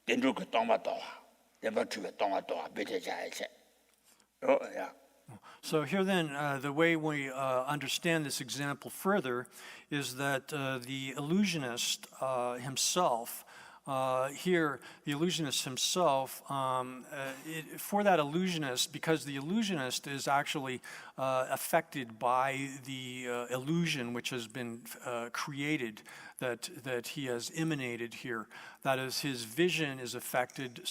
定住个当不到啊，也不出个当不到啊，别再加一些，呀。So here then, the way we understand this example further is that the illusionist himself, here the illusionist himself, for that illusionist, because the illusionist is actually affected by the illusion which has been created, that he has emanated here. That is, his vision is affected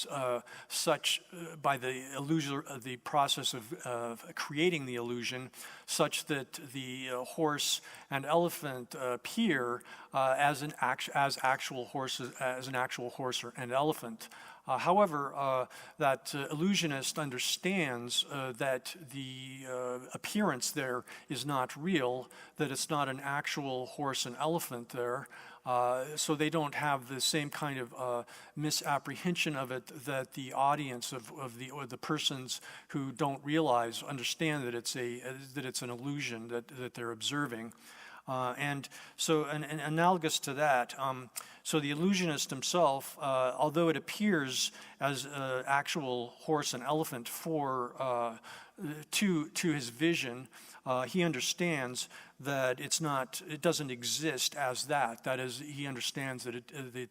such by the process of creating the illusion, such that the horse and elephant appear as an actual horse and elephant. However, that illusionist understands that the appearance there is not real, that it's not an actual horse and elephant there, so they don't have the same kind of misapprehension of it that the audience or the persons who don't realize understand that it's an illusion that they're observing. And so, and analogous to that, so the illusionist himself, although it appears as an actual horse and elephant to his vision, he understands that it doesn't exist as that. That is, he understands that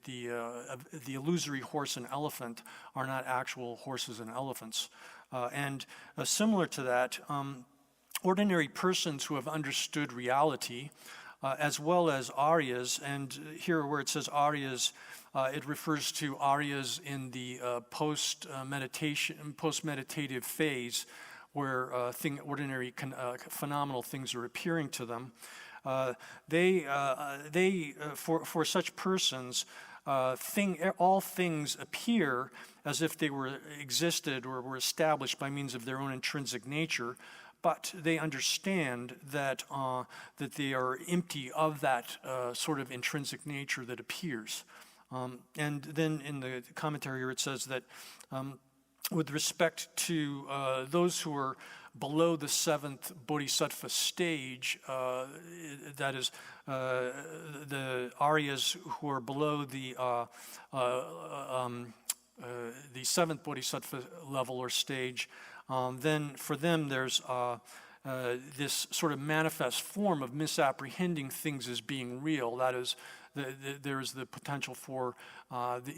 the illusory horse and elephant are not actual horses and elephants. And similar to that, ordinary persons who have understood reality, as well as Aryas, and here where it says Aryas, it refers to Aryas in the post-meditative phase, where ordinary phenomenal things are appearing to them. For such persons, all things appear as if they existed or were established by means of their own intrinsic nature, but they understand that they are empty of that sort of intrinsic nature that appears. And then in the commentary here it says that with respect to those who are below the seventh bodhisattva stage, that is, the Aryas who are below the seventh bodhisattva level or stage, then for them there's this sort of manifest form of misapprehending things as being real. That is, there is the potential for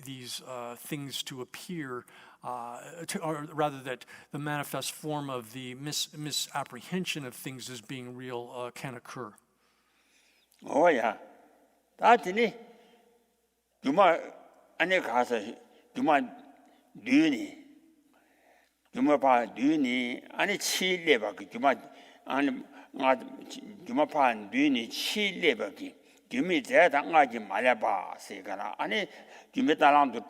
these things to appear, or rather that the manifest form of the misapprehension of things as being real can occur. Oh yeah, that's it. Juma, ane kasa, Juma, duni. Juma pa duni, ane chi leba ki Juma 아니 나 주마판 뒤니 치레버기 규미 제다 나지 말아봐 세가라 아니 규미 달랑도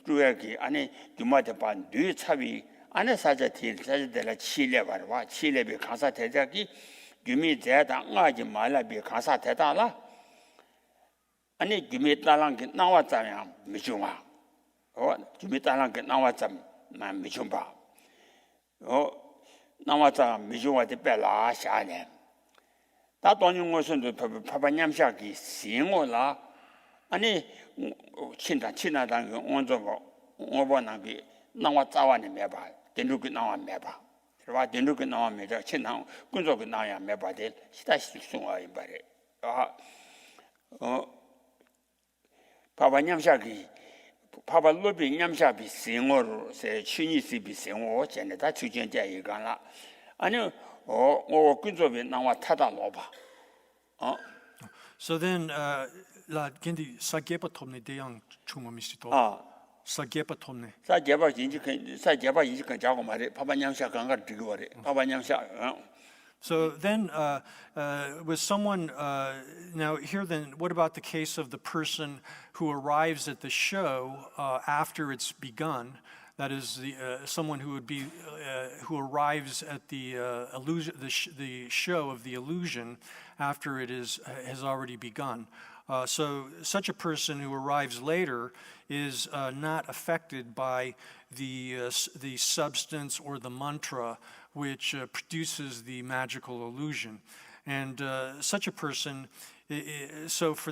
주야기 아니 규마데 반 뒤 차비 안에 사자들라 치레버와 치레비 가사 대자기 규미 제다 나지 말아비 가사 대다라 아니 규미 달랑게 나왔잖아 미중아 규미 달랑게 나왔잖아 미중바 나와자 미주와데 벨라 샤네 다 돈용 것은 파파냠샤기 싱오라 아니 친나당 온저고 오버나기 나와 자와네 메바 된루기 나와 메바 그와 된루기 나와 메자 친나 군저기 나야 메바데 시다시송아 이바레 파파냠샤기 파발로비 냠샤비 싱오로 세 추니시비 싱오 전에다 주전자 이간라 아니 근접에 나와 타다 로바 So then la gendi sagepa tomne deyang chungomisito. 사게바 톰네. 사게바 인지 자고 말해. 파바냠샤 강가 드고 말해. 파바냠샤 So then, with someone, now here then, what about the case of the person who arrives at the show after it's begun? That is someone who would be, who arrives at the illusion, the show of the illusion after it has already begun. So such a person who arrives later is not affected by the substance or the mantra which produces the magical illusion. And such a person, so for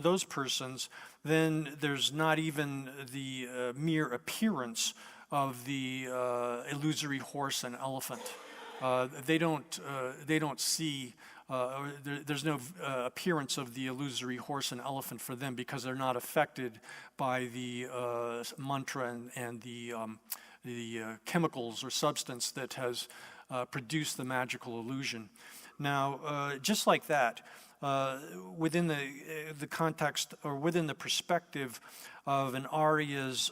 those persons, then there's not even the mere appearance of the illusory horse and elephant. They don't see. There's no appearance of the illusory horse and elephant for them because they're not affected by the mantra and the chemicals or substance that has produced the magical illusion. Now, just like that, within the context or within the perspective of an Arya's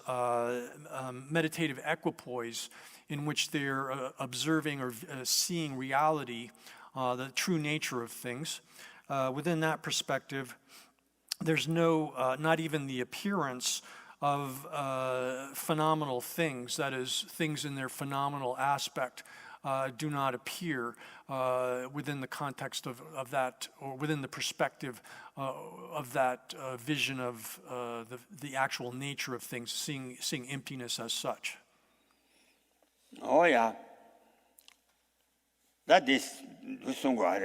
meditative equipoise, in which they're observing or seeing reality, the true nature of things, within that perspective, there's not even the appearance of phenomenal things, that is, things in their phenomenal aspect do not appear within the context of that, or within the perspective of that vision of the actual nature of things, seeing emptiness as such. Oh yeah, that is Sungwa.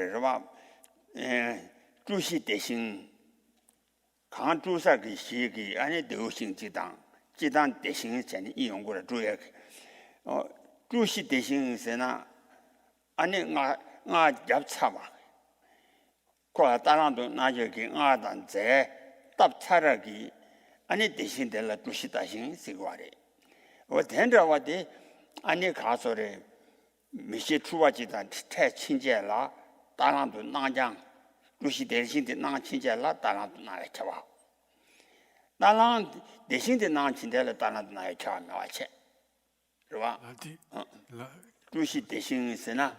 주시 대신 강주사기 시기 안에 대우신 지당 대신 전에 이용过주야 주시 대신에서나 안에 나 잡차봐 거 따라도 나저기 나단제 답차라기 안에 대신 될라 주시 대신 시고아래 된다와데 안에 가서래 미시 추와지단 태 친제라 따라도 나장 루시 대신데 나 친제라 따라도 나에 쳐봐 따라 대신데 나 친제라 따라도 나에 쳐면 와체 그봐 루시 대신에서나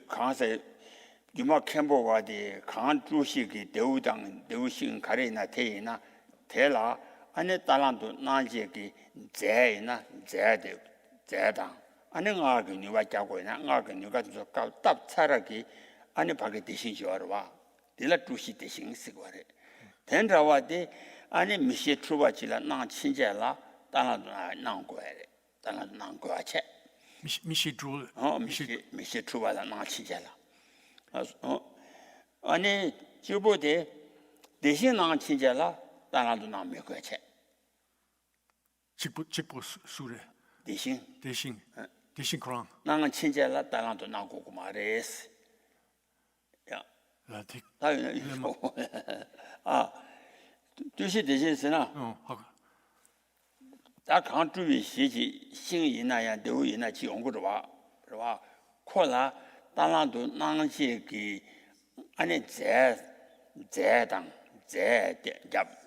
강서 유마 캠보와디 강 주시기 대우신 가래나 대이나 대라 안에 따라도 나지기 제나 제당 안에 가게 누가 자고 있나 가게 누가 저 답차라기 안에 밖에 대신 줘와 내가 주시 대신 쓰고래 된다와디 안에 미시 추바지라 나 친제라 따라도 나 거래 따라도 나 거체 미시 줄 미시 추바라 나 친제라 안에 주보대 대신 나 친제라 따라도 나 거체 직보 수레 대신 그럼 나는 친제라 따라도 나고 말했어 야 라틱 주시 대신스나 다 강주의 시기 신이나야 대우이나 지용고로 와 그러와 코라 따라도 나시기 안에 제당 제잡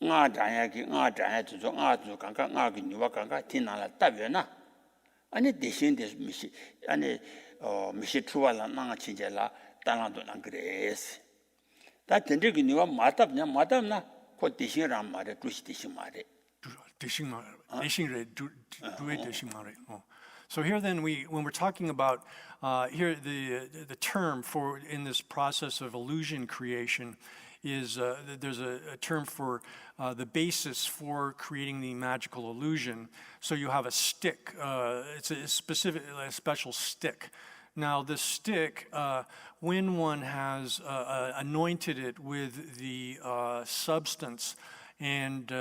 nga danya ki nga danya tu nga tu kanga nga ki nyuwa kanga tinala tabyo na 아니 대신에 미시 아니 미시 추발라 나가 친절라 달라도 안 그래스 다 된적이 누가 마답나 그 대신이란 말에 두시 대신 말에 So here then when we're talking about here the term for in this process of illusion creation is there's a term for the basis for creating the magical illusion. So you have a stick. It's a special stick. Now this stick, when one has anointed it with the substance and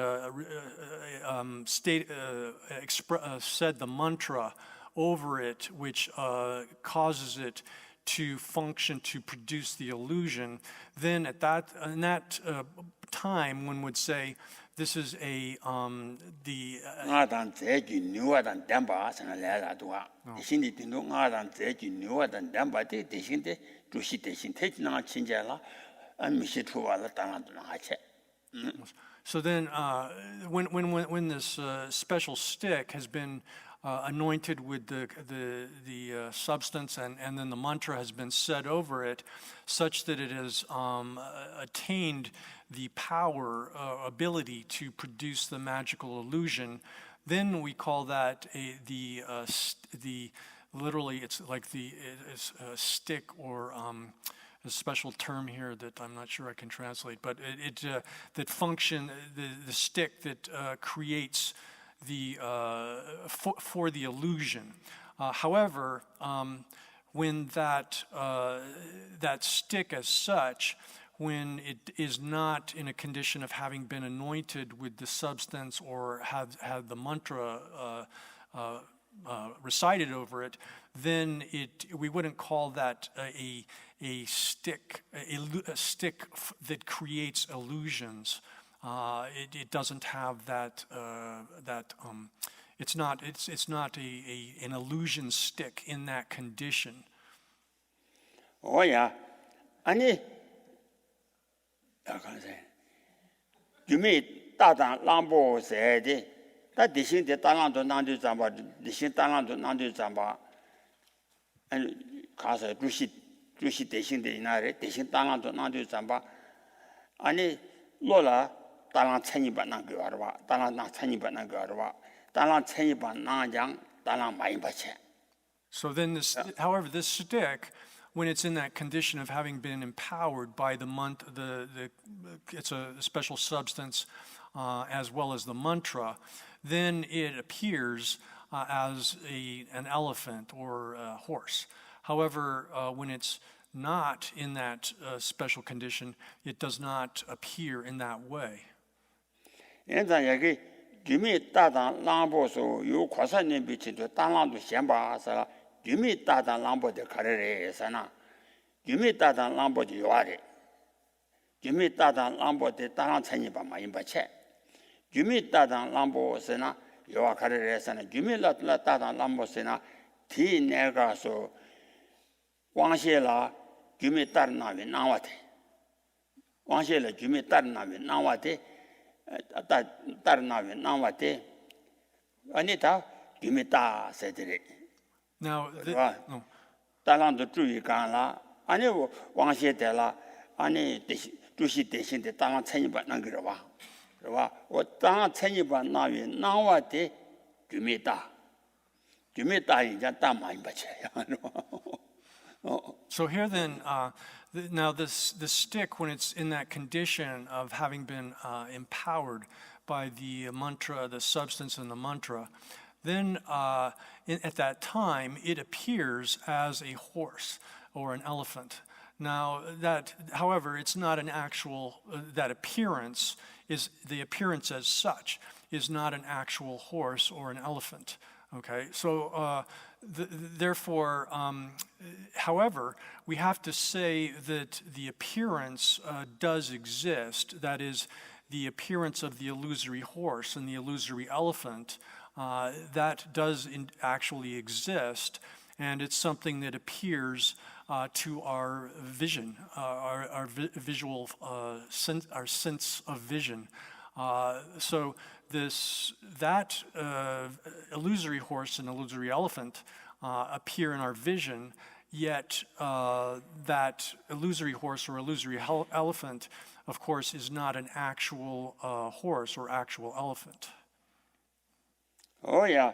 said the mantra over it, which causes it to function to produce the illusion, then in that time one would say this is a the So then when this special stick has been anointed with the substance and then the mantra has been said over it such that it has attained the power, ability to produce the magical illusion, then we call that literally it's like it's a stick or a special term here that I'm not sure I can translate, but that function, the stick that creates the for the illusion. However, when that stick as such, when it is not in a condition of having been anointed with the substance or have had the mantra recited over it, then we wouldn't call that a stick that creates illusions. It doesn't have that it's not an illusion stick in that condition. Oh yeah, 아니 주미 따단 람보 세데 다 대신 대단한도 난도 잡아 대신 단한도 난도 잡아 아니 가서 주시 대신데 이날에 대신 단한도 난도 잡아 아니 로라 단한 천이반 난거 알아봐 단한 나 천이반 난거 알아봐 단한 천이반 나장 단한 많이 받체. So then however this stick, when it's in that condition of having been empowered by it's a special substance as well as the mantra, then it appears as an elephant or a horse. However, when it's not in that special condition, it does not appear in that way. 주미 따단 람보소 요 과사님 비치도 땅랑도 셴바서 주미 따단 람보데 가르레서나 주미 따단 람보데 요아레 주미 따단 람보데 땅랑 천이바 마임바체 주미 따단 람보스나 요아 가르레서나 주미 따단 람보스나 티 내가서 왕셰라 주미 따르나비 나와테 왕셰라 주미 따르나비 나와테 따르나비 나와테 아니다 주미다 세들이 Now, 딸랑도 주의 간라 아니 왕셰대라 아니 주시 대신데 딸랑 천이반 남기러 와 그러와 딸랑 천이반 나위 나와테 주미다 이제 딱 많이 받쳐요. So here then, now the stick, when it's in that condition of having been empowered by the mantra, the substance in the mantra, then at that time it appears as a horse or an elephant. Now however, it's not an actual, that appearance is, the appearance as such is not an actual horse or an elephant. Okay, so therefore, however, we have to say that the appearance does exist. That is, the appearance of the illusory horse and the illusory elephant, that does actually exist, and it's something that appears to our vision, our visual sense, our sense of vision. So that illusory horse and illusory elephant appear in our vision, yet that illusory horse or illusory elephant, of course, is not an actual horse or actual elephant. Oh yeah.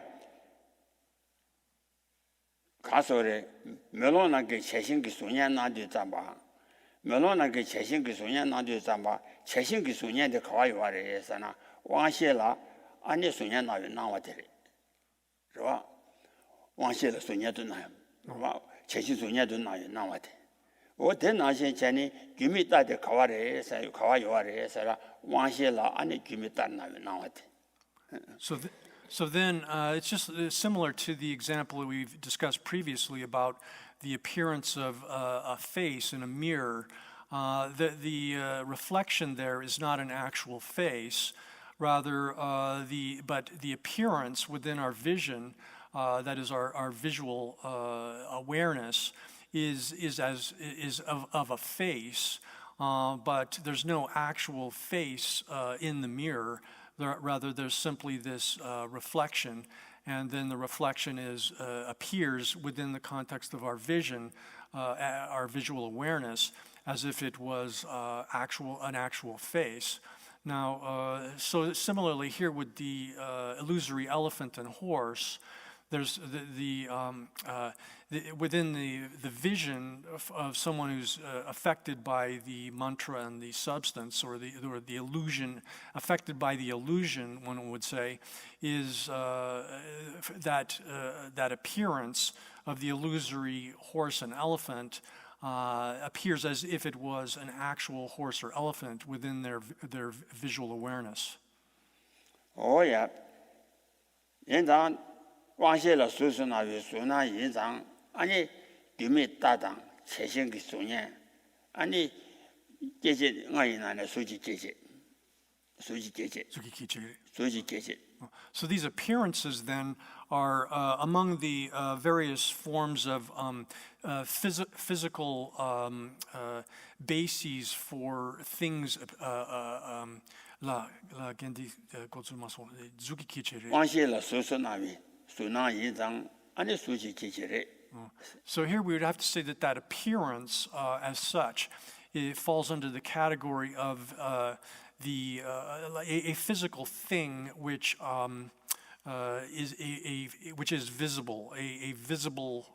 가서래 멜로나게 최신기 소년 나도 잡아. 멜로나게 최신기 소년 나도 잡아. 최신기 소년데 가와요 와래서나 왕실라 아니 소년 나요 나와들. 是吧? 왕실라 소년도 나요. 是吧? 최신 소년도 나요 나와들. 我等那些前呢，居民大的考完的，才考完有的，才啦，往些啦，俺的居民大那的。So then it's just similar to the example that we've discussed previously about the appearance of a face in a mirror. The reflection there is not an actual face, rather but the appearance within our vision, that is our visual awareness, is of a face, but there's no actual face in the mirror. Rather, there's simply this reflection, and then the reflection appears within the context of our vision, our visual awareness, as if it was an actual face. Now, so similarly here with the illusory elephant and horse, there's within the vision of someone who's affected by the mantra and the substance, or the illusion, affected by the illusion, one would say, is that appearance of the illusory horse and elephant appears as if it was an actual horse or elephant within their visual awareness. Oh yeah. 往些了叔叔那位叔那院长，俺的对面搭档财神给送年，俺的姐姐俺爷奶奶书记姐姐。So these appearances then are among the various forms of physical bases for things. So here we would have to say that appearance as such, it falls under the category of a physical thing which is visible, a visible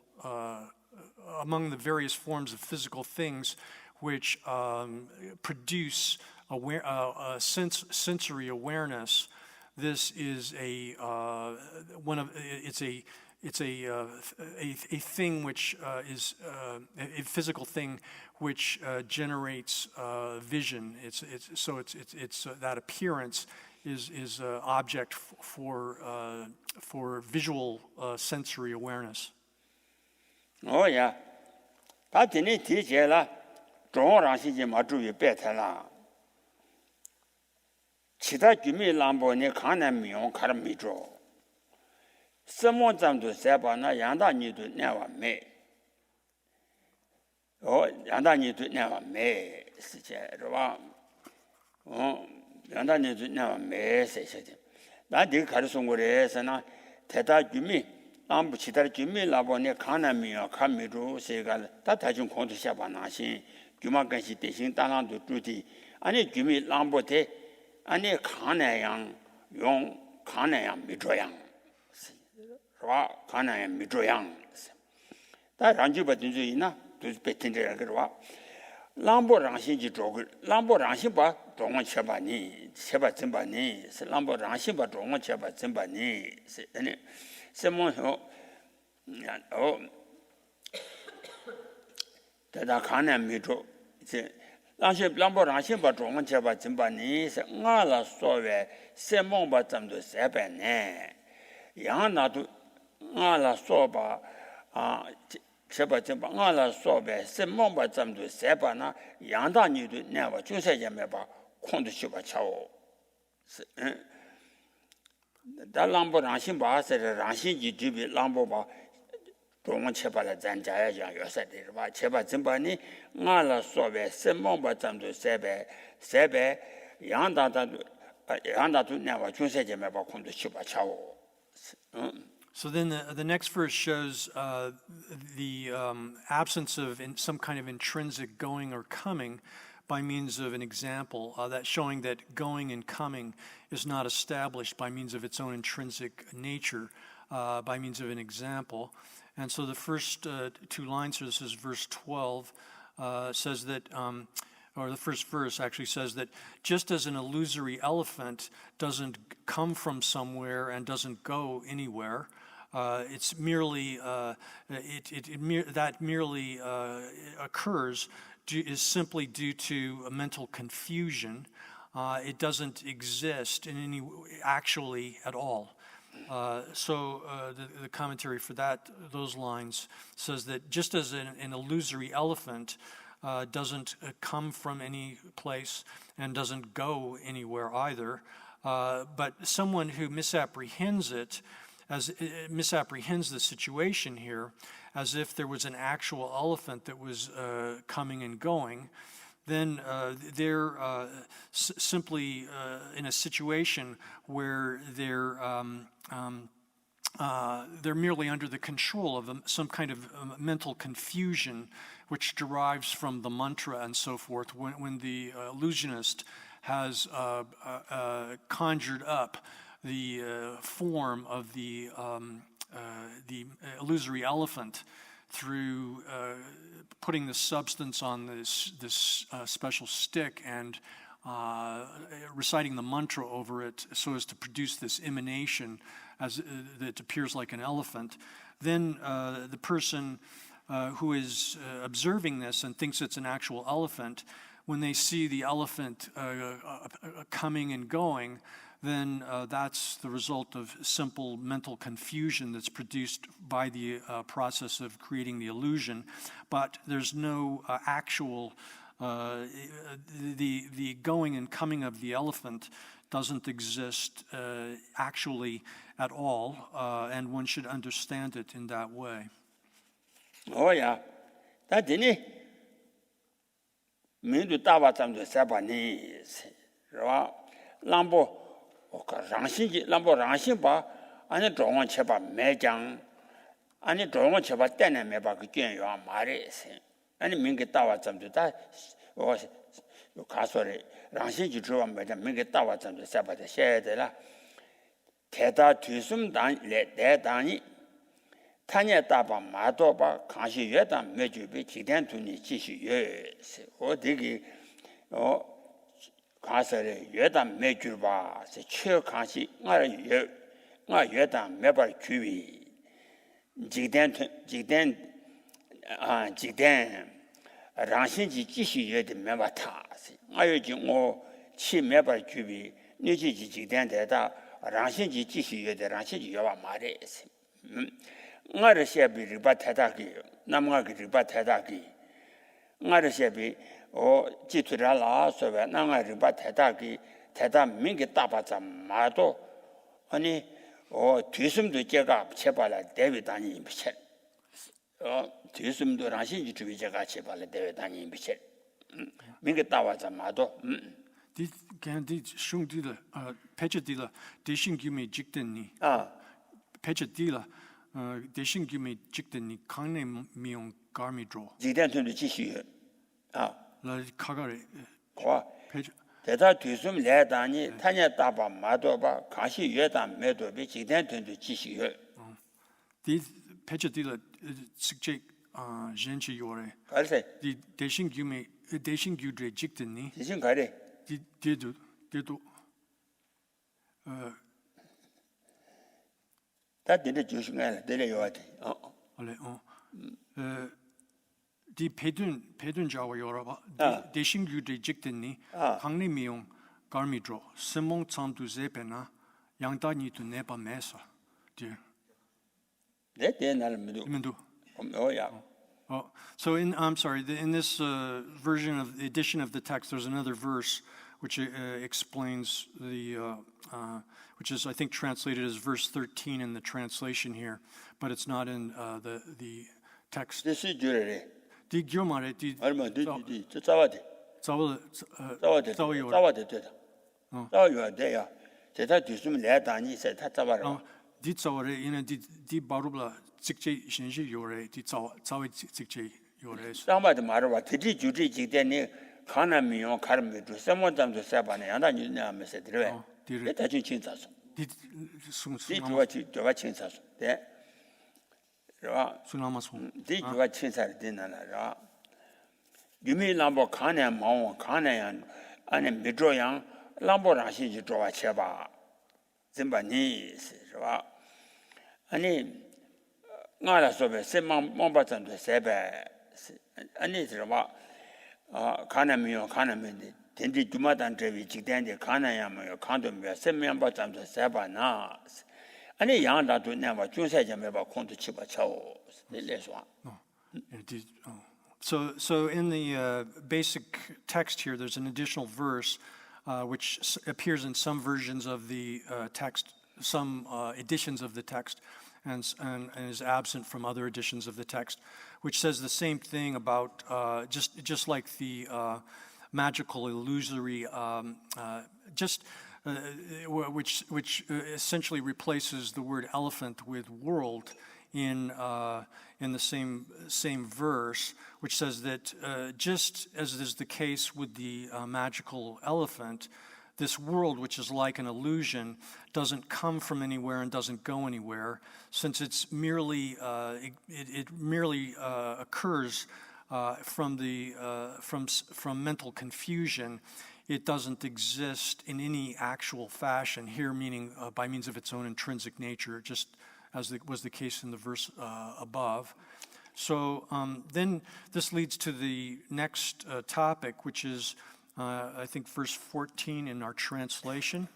among the various forms of physical things which produce sensory awareness. This is a thing which is a physical thing which generates vision. It's that appearance is object for visual sensory awareness. Oh yeah, 他今天提起了，中午上星期嘛注意别谈了。其他居民南部你看那没有看了没着？什么咱都三把那杨大女都那完美。哦，杨大女都那完美，是这是吧？杨大女都那完美是这的。那这个看的中国人是呢，其他居民南部其他居民南部你看那没有看没着，是个他从空头下把那些居民关系电信大浪都注的，俺那居民南部的。俺那看那样用看那样没这样，是吧？看那样没这样，但让就把东西呢，都是别听这个是吧？让不让心就做个，让不让心把中文切把你，切把真把你，是让不让心把中文切把真把你，是那什么说？在那看那没做，这。让不让心把中文切把真把你是俺了所谓什么把咱们都三百年，样那都俺了说把切把真把俺了所谓什么把咱们都三百那样大你都那把就是也没把空的去把瞧，是但让不让心把是让心就这边让不把。中文切把了咱家也讲要塞的是吧？切把真把你俺了所谓什么把咱们都三百样大的 안다도 내가 중세점에 봐 콘도 치바 차오. So then the next verse shows the absence of some kind of intrinsic going or coming by means of an example, that showing that going and coming is not established by means of its own intrinsic nature, by means of an example. And so the first two lines here, this is verse 12, says that, or the first verse actually says that just as an illusory elephant doesn't come from somewhere and doesn't go anywhere, it's merely, that merely occurs is simply due to a mental confusion. It doesn't exist in any actually at all. So the commentary for those lines says that just as an illusory elephant doesn't come from any place and doesn't go anywhere either, but someone who misapprehends the situation here as if there was an actual elephant that was coming and going, then they're simply in a situation where they're merely under the control of some kind of mental confusion, which derives from the mantra and so forth. When the illusionist has conjured up the form of the illusory elephant through putting the substance on this special stick and reciting the mantra over it so as to produce this emanation that appears like an elephant, then the person who is observing this and thinks it's an actual elephant, when they see the elephant coming and going, then that's the result of simple mental confusion that's produced by the process of creating the illusion. But there's no actual, the going and coming of the elephant doesn't exist actually at all, and one should understand it in that way. Oh yeah, that didn't mean to Tava Tamdo Sabanis, Lambo. 랑신지 람보 랑신바 아니 종원 쳐봐 매장 아니 종원 쳐봐 때내 매봐 그 견요 말이세 아니 민게 따와 점도 다 가서래 랑신지 주와 매장 민게 따와 점도 세바다 셔야되라 대다 뒤숨단 대단이 타냐 따바 마도바 강시 외다 매주비 기대 돈이 지시여 어디기 가서래 여단 매줄바 최 강시 nga 여단 매발 규위 직된 랑신지 지시 여대 매바타 아여지 치 매발 규위 니지 직된 대다 랑신지 지시 여대 랑신지 여와 말에스 nga를 셰비 리바 태다기 남가기 리바 태다기 nga를 셰비 지투라라 소베 나가 리바 태다기 태다 민게 따바자 마도 아니 뒤숨도 제가 제발라 대비단이 비체 뒤숨도 라신지 주비 제가 제발라 대비단이 비체 민게 따바자 마도 디 간디 슝디라 페체디라 대신규미 직된니 페체디라 대신규미 직된니 강내 미용 가미드로 지대한테 지시 카가레 대다 뒤숨 내다니 타냐 따바 마도바 가시 여단 매도비 지대한테 지시여 디 페체디라 식제 젠치 요레 갈세 디 대신규드레 직된니 대신 가래 디도 다 되는 조심해야 내려야 돼 알레 디 배든 자와 여러바 대신규드레 직된니 강내 미용 가미드로 스몽 참두 제페나 양다니도 네바 메사 디 네 나를 믿어 So in this version of the edition of the text, there's another verse which explains which is I think translated as verse 13 in the translation here, but it's not in the text. This is jury. Di gyomare di. 얼마 뒤. 저 싸워대. 싸워요. 싸워대. 또 요대야 제가 뒤숨 내다니 세타 잡아라 di tsaware ina di barubla 직제 신시 요래 di tsawe 직제 요래 상마도 말아 드지 주지 직대니 가나미요 가르미도 세모담도 세바네 안다 뉴냐면서 들어 대다 진짜서 di 이 주가 진짜서 네 라 수나마송 이 주가 진짜를 되나라 유미 람보 가네 마오 가네야 안에 미조양 람보라시 지 좋아 쳐봐 zemba니是吧 아니 나라서베 세만 몽바탄도 세베 아니 들어봐 가나미요 가나면데 된디 주마단 저기 직대한데 가나야면 간도면 세면바탄도 세바나 아니 양다도 내가 중세점에 봐 콘도 치바 차오 내려서 So in the basic text here, there's an additional verse which appears in some versions of the text, some editions of the text, and is absent from other editions of the text, which says the same thing about just like the magical, illusory, which essentially replaces the word elephant with world in the same verse, which says that just as is the case with the magical elephant, this world, which is like an illusion, doesn't come from anywhere and doesn't go anywhere, since it's merely it merely occurs from mental confusion. It doesn't exist in any actual fashion. Here, meaning by means of its own intrinsic nature, just as was the case in the verse above. So then this leads to the next topic, which is, I think, verse 14 in our translation,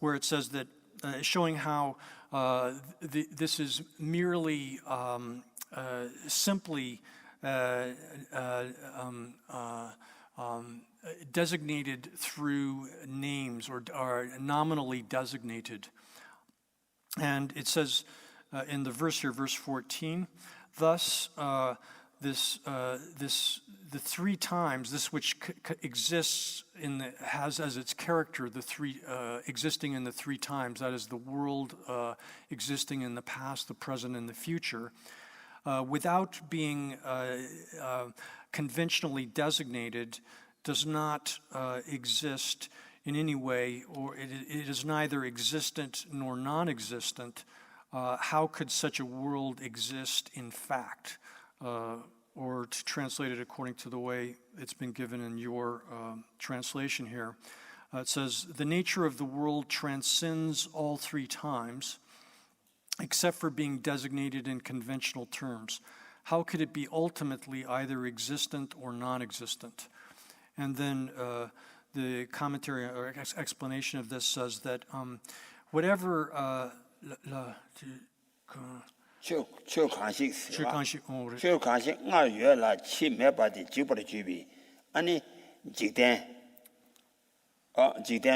where it says that, showing how this is merely simply designated through names or nominally designated. And it says in the verse here, verse 14, thus the three times, this which exists has as its character the three existing in the three times, that is the world existing in the past, the present, and the future, without being conventionally designated, does not exist in any way, or it is neither existent nor non-existent. How could such a world exist in fact? Or to translate it according to the way it's been given in your translation here, it says, the nature of the world transcends all three times, except for being designated in conventional terms. How could it be ultimately either existent or non-existent? And then the commentary or explanation of this says that whatever 간식 nga yue la chi me ba de ji bu de ji bi ani ji den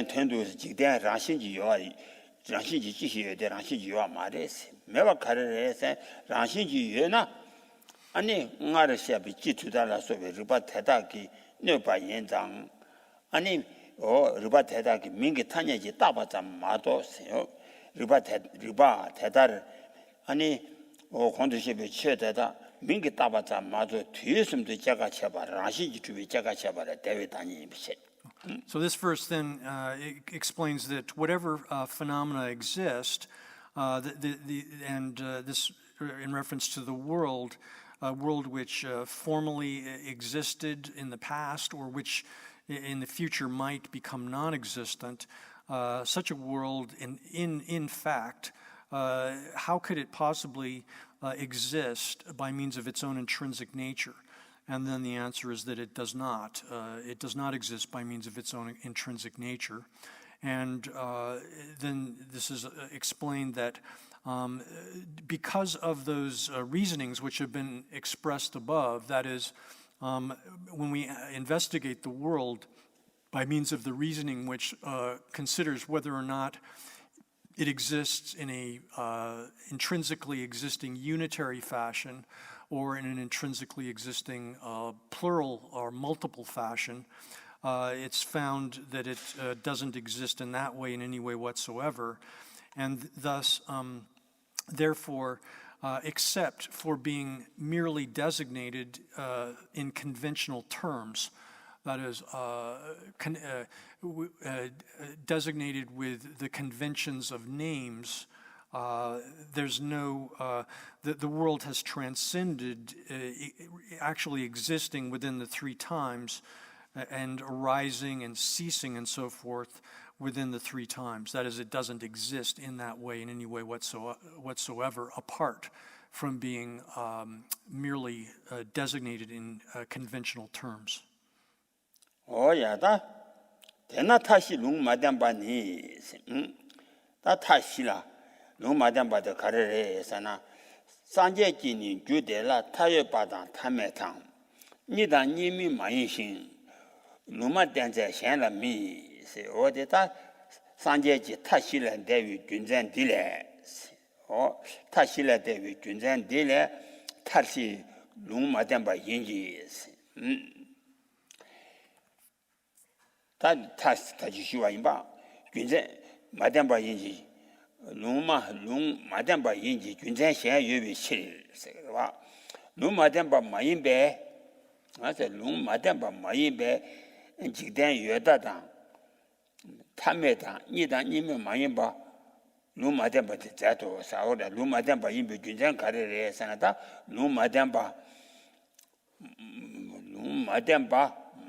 ten du ji den ran xin ji yo ran xin ji ji xie de ran xin ji yo ma de me ba ka de se ran xin ji yue na ani nga de xia bi ji tu da la so be ri ba te da ki ne ba yan zang ani ri ba te da ki ming ge tan ye ji da ba zam ma do se yo ri ba te da 아니 건도시에 쳐대다 민기 따바자 마도 뒤에서도 제가 쳐봐 라시지 주위 제가 쳐봐라 대회 다니는 비 So this verse then explains that whatever phenomena exist, this in reference to the world which formerly existed in the past or which in the future might become non-existent, such a world in fact, how could it possibly exist by means of its own intrinsic nature? And then the answer is that it does not. It does not exist by means of its own intrinsic nature. And then this is explained that because of those reasonings which have been expressed above, that is, when we investigate the world by means of the reasoning which considers whether or not it exists in a intrinsically existing unitary fashion or in an intrinsically existing plural or multiple fashion, it's found that it doesn't exist in that way in any way whatsoever, and thus, therefore, except for being merely designated in conventional terms, that is, designated with the conventions of names. There's no, the world has transcended actually existing within the three times and arising and ceasing and so forth within the three times. That is, it doesn't exist in that way in any way whatsoever apart from being merely designated in conventional terms. 오야다 대나 타시 룽마담바니 다 타시라 룽마담바도 가르레서나 산제지니 주데라 타여바당 타메탕 니다 니미 마이신 룽마단제 현라미 오데다 산제지 타시란 대위 군전 딜레 타시라 대위 군전 딜레 타시 룽마담바 인지 타지시와인바 군제 마담바 인지 마담바 인지 군제 현 유비 실세와 마담바 마인베 아세 마담바 마인베 직된 여다다 탐메다 이다 니면 마인바 마담바 자도 사오다 마담바 인비 군제 가르레 산다 마담바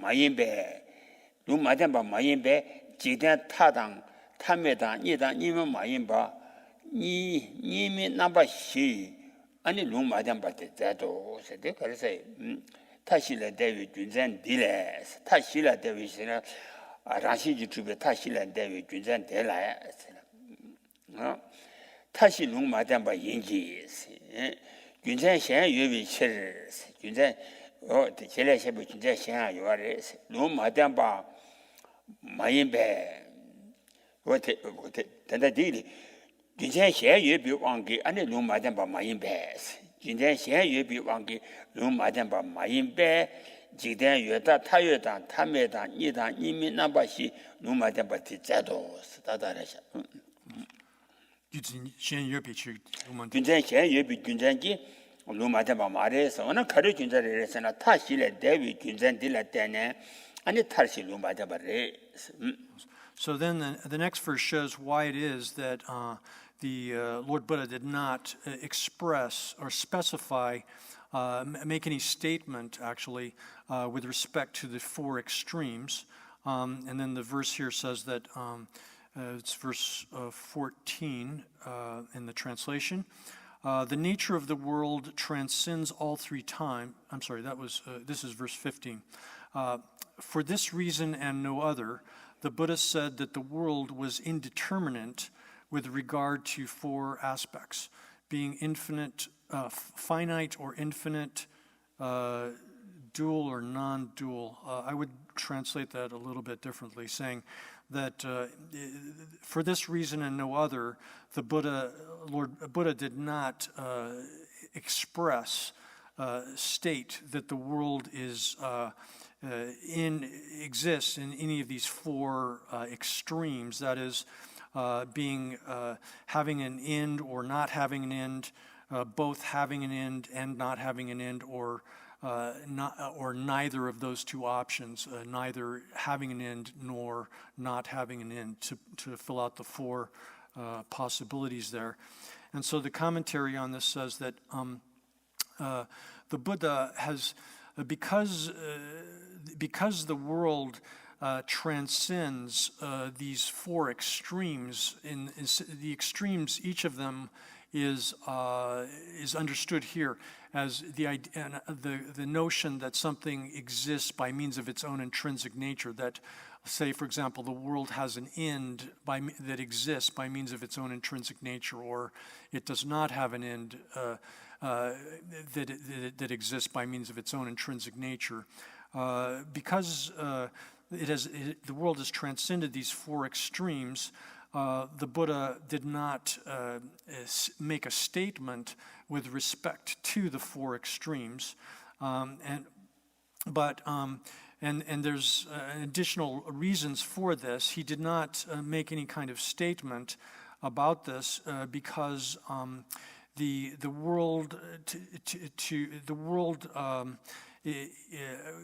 마인베 마담바 마인베 지단 타당 탐메다 이다 니면 마인바 니미 나바시 아니 마담바 자도 세데 그래서 타실레 대위 군전 딜레 타실레 대위시나 라시지 주베 타실레 대위 군전 델라야 타시 마담바 인지 군전 현 유비 칠 군전 제레셰부 군전 현 요아레 마담바 마인베 어때 단다디리 진짜 현유비 왕기 아니 마담바 마인베 진짜 현유비 왕기 마담바 마인베 지대 여다 타여다 탐메다 이다 이미 나바시 마담바 티자도 스다다라샤 진짜 현유비 군전기 마담바 마레서 어느 가르 군자레서나 타실레 대위 군전딜라 때네 아니 타시 마담바레. So then the next verse shows why it is that the Lord Buddha did not express or specify, make any statement actually with respect to the four extremes. And then the verse here says that, it's verse 14 in the translation. The nature of the world transcends all three times. I'm sorry, this is verse 15. For this reason and no other, the Buddha said that the world was indeterminate with regard to four aspects, being infinite, finite or infinite, dual or non-dual. I would translate that a little bit differently, saying that for this reason and no other, the Lord Buddha did not express, state that the world is exists in any of these four extremes. That is, being having an end or not having an end, both having an end and not having an end, or neither of those two options, neither having an end nor not having an end, to fill out the four possibilities there. And so the commentary on this says that the Buddha has, because the world transcends these four extremes, in the extremes, each of them is understood here as the notion that something exists by means of its own intrinsic nature. That, say, for example, the world has an end that exists by means of its own intrinsic nature, or it does not have an end that exists by means of its own intrinsic nature. Because the world has transcended these four extremes, the Buddha did not make a statement with respect to the four extremes, but And there's additional reasons for this. He did not make any kind of statement about this because the world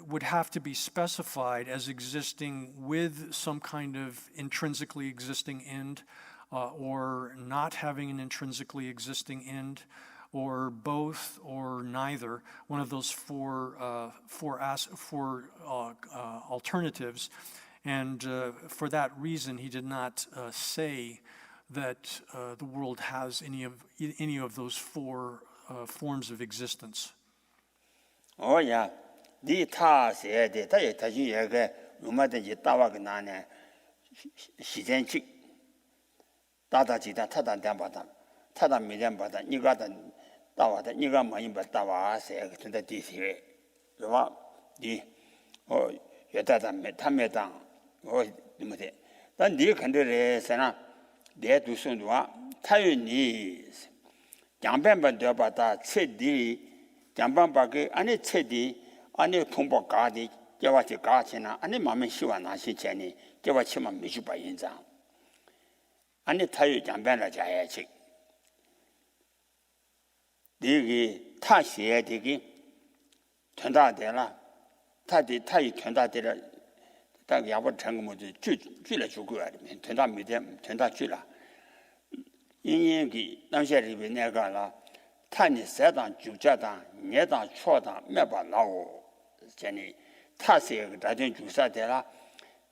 would have to be specified as existing with some kind of intrinsically existing end, or not having an intrinsically existing end, or both, or neither. One of those four alternatives, and for that reason, he did not say that the world has any of those four forms of existence. Oh yeah, the ta said that I touch you no matter the Tawaganana, she then chick Tata Chita Tata Dambata, Tata Midambata, you got a Tawa, you got my but Tawa said to the DC. The oh, your Tata Metametan, or Dimate. Then you can do the Sana, there to soon do Tayu knees. Jambamba Dabata said the Jambamba, any teddy, any Tumbo Gadi, Jawati Gartina, any Mamma Shiwana Shichani, Jawachima Mijuba Inza. Any Tayu Jambana Jayachi. Digi, Tashi, Digi, turned out there, Tadi Tai turned out there, that Yabba Tango, Jula Jugu, turned out medium, turned out Jula. In Yangi, Namshari Vinegala. Tani Sedan, Jujada, Neda, Choda, Meba Lao, Jenny, Tasi, Dadin Jusadela,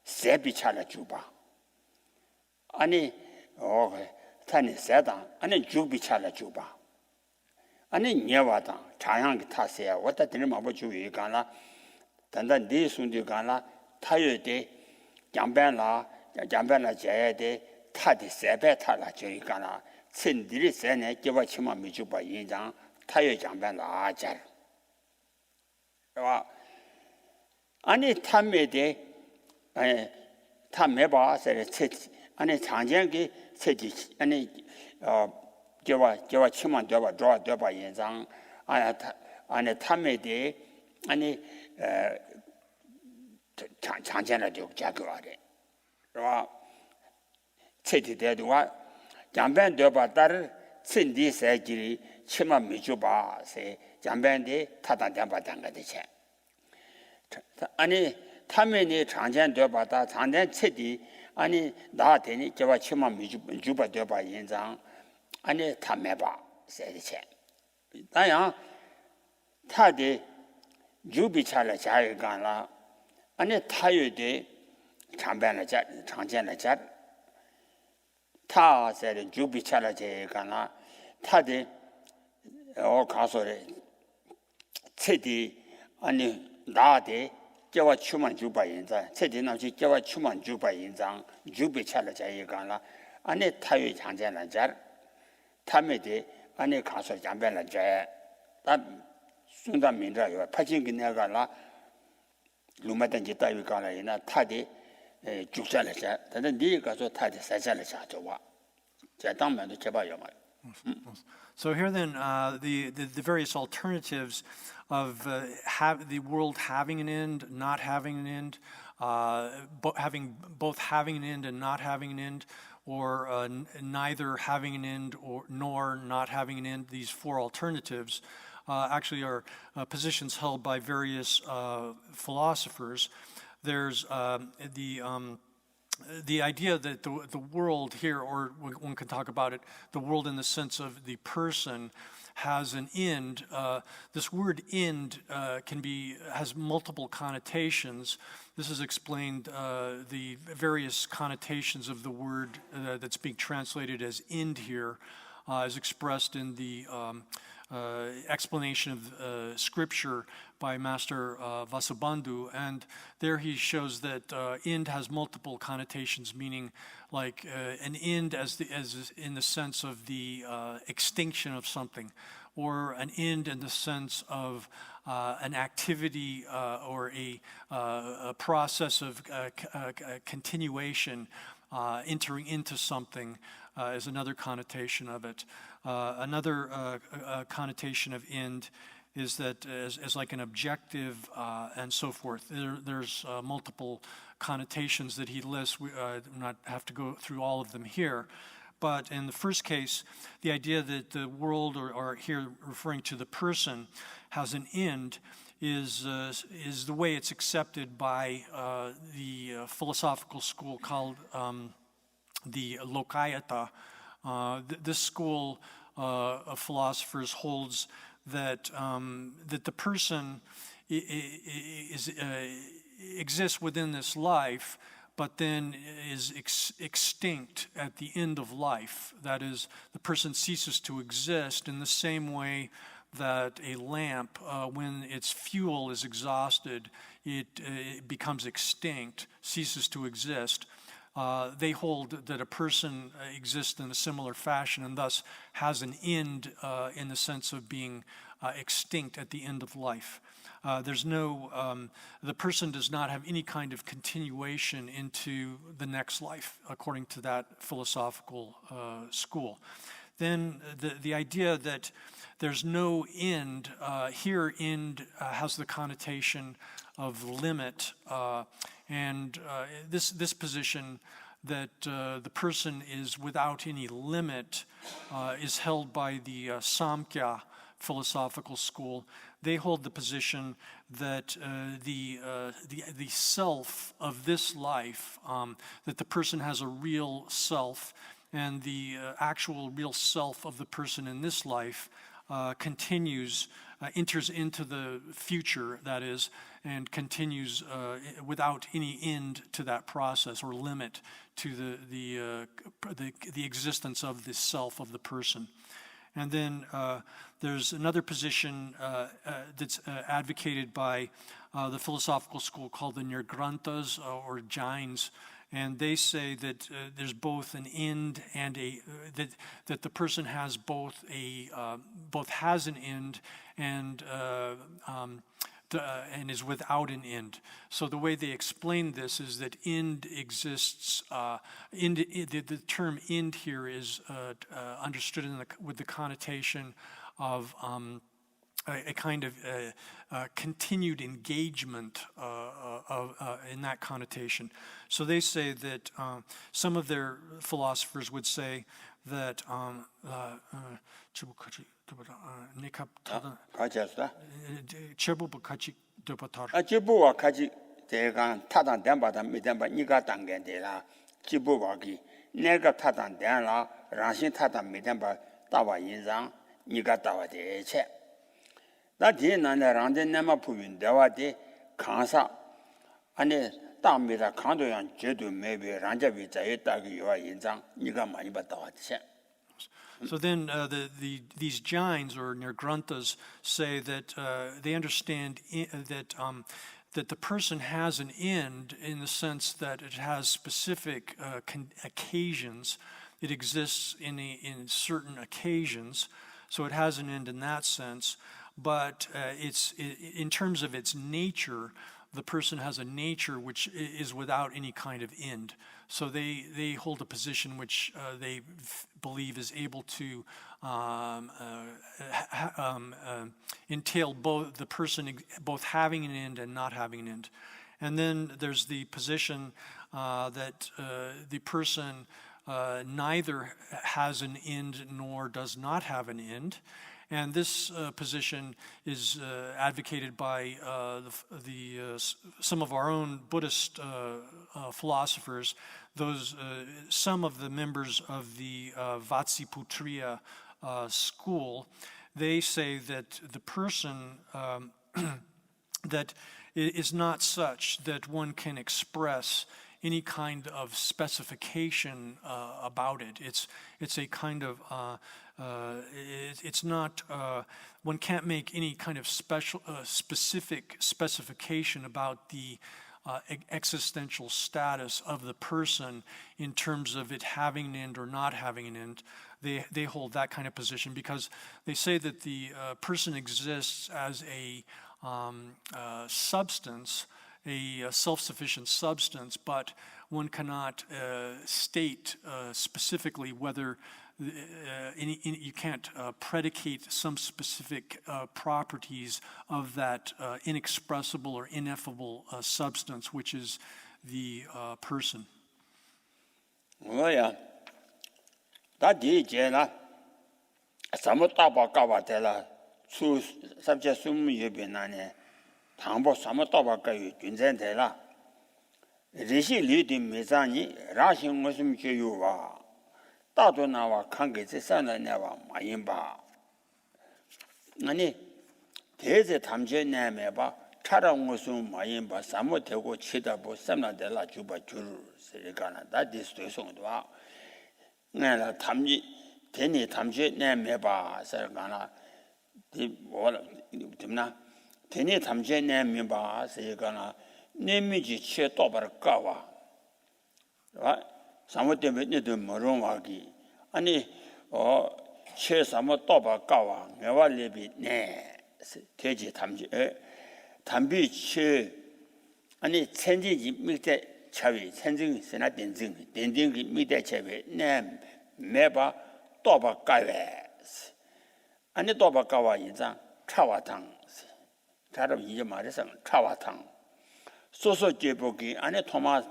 Sebichala Juba. Ani, oh, Tani Sedan, Ani Jubichala Juba. Ani Nevada, Chayang Tasia, what the dream of Jugana, Tanda de Sundugana, Tayo de, Jambana Jayade, Tadi Sebetala Jugana. Sindiri Sene, Givachima Mijuba Yinjang, Tayo Jambana Ajar. Any Tamede, Tameba said, any Tanjangi, said, any Givachima Dova, draw Dova Yinjang, and a Tamede, any Tanjana Duk Jaguari. City dead what? Jamban Doba Dar, Cindy Sagiri, Chima Mijuba, say, Jambandi, Tata Damba Danga de Chan. Any Tamini, Chanjan Doba, Tandan City, any Datini, Java Chima Mijuba Doba Yinzang, any Tameba, said the Chan. Diana Tadi, Jubichala Jayagana, any Tayo de Chambana Jat, Chanjana Jat. Ta said Jubichala Jayagana, Tadi, or Casore, City, and Dade, Java Chuman Juba Yinza, City, now she Java Chuman Juba Yinzang, Jubichala Jayagana, and a Tayo Chanjana Jar, Tamede, and a Castle Jambana Jaya. That Sunda Mindra, you are patching in Nagala, Lumatan Jitavicana in a Tadi. Then the Gazo Tadi Sajala Chatowa. Jataman to Chabayama. So here then, the various alternatives of the world having an end, not having an end, both having an end and not having an end, or neither having an end nor not having an end. These four alternatives actually are positions held by various philosophers. There's the idea that the world here, or one can talk about it, the world in the sense of the person, has an end. This word "end" has multiple connotations. This is explained, the various connotations of the word that's being translated as "end" here, is expressed in the explanation of Scripture by Master Vasubandhu, and there he shows that end has multiple connotations, meaning like an end as in the sense of the extinction of something, or an end in the sense of an activity or a process of continuation, entering into something is another connotation of it. Another connotation of end is that as like an objective and so forth. There's multiple connotations that he lists. We not have to go through all of them here. But in the first case, the idea that the world, or here referring to the person, has an end is the way it's accepted by the philosophical school called the Lokayata. This school of philosophers holds that that the person exists within this life, but then is extinct at the end of life. That is, the person ceases to exist in the same way that a lamp, when its fuel is exhausted, it becomes extinct, ceases to exist. They hold that a person exists in a similar fashion and thus has an end in the sense of being extinct at the end of life. There's no, the person does not have any kind of continuation into the next life, according to that philosophical school. Then the idea that there's no end, here end has the connotation of limit, and this position that the person is without any limit is held by the Samkhya philosophical school. They hold the position that the self of this life, that the person has a real self, and the actual real self of the person in this life continues, enters into the future, that is, and continues without any end to that process or limit to the existence of the self of the person. And then there's another position that's advocated by the philosophical school called the Nirgranthas or Jains, and they say that there's both an end and that the person has both has an end and is without an end. So the way they explain this is that end exists. The term end here is understood with the connotation of a kind of continued engagement in that connotation. So they say that some of their philosophers would say that 지부와 같이 대간 타단 된바다 미된바 니가 당겐데라 지부와기 내가 타단 된라 라신 타단 미된바 따와 인상 니가 따와 대체 나 뒤에는 란데 내마 부인 대와디 강사 아니 땅미다 강도양 제도 매비 란자비 자였다기 요와 인상 니가 많이 봤다와 대체. So then these Jains or Nirgranthas say that they understand that the person has an end in the sense that it has specific occasions. It exists in certain occasions, so it has an end in that sense. But in terms of its nature, the person has a nature which is without any kind of end. So they hold a position which they believe is able to entail both the person both having an end and not having an end. And then there's the position that the person neither has an end nor does not have an end. And this position is advocated by some of our own Buddhist philosophers. Some of the members of the Vatsiputriya school, they say that the person that is not such that one can express any kind of specification about it. It's a kind of it's not one can't make any kind of specific specification about the existential status of the person in terms of it having an end or not having an end. They hold that kind of position because they say that the person exists as a substance, a self-sufficient substance, but one cannot state specifically whether you can't predicate some specific properties of that inexpressible or ineffable substance, which is the person. 뭐야? 다디 제나 사모타바까와텔라 수 sabje sumu yebenane 당보 사모타바까요 균전텔라 리시 리디 메자니 라신 무슨 교유와 다도 나와 관계제 산나와 마인바 아니 대제 담제 내매바 차랑 무슨 마인바 사모되고 치다보 삼나델라 주바 줄 세가나 다디스도송도 내가 담지 되니 담제 내매바 세가나 뭐라 됩나 되니 담제 내매바 세가나 내미지 치 또바르까와 사모 때문에 도 모롱하기 아니 치 사모 또바까와 내와리비 네 대지 담지 담비 치 아니 천지지 밑에 차위 천증 세나 된증 된증이 밑에 차위 네 매바 또바까외 아니 또바까와 인자 차와당 자로 이제 말해서 차와당 소소 제복이 안에 토마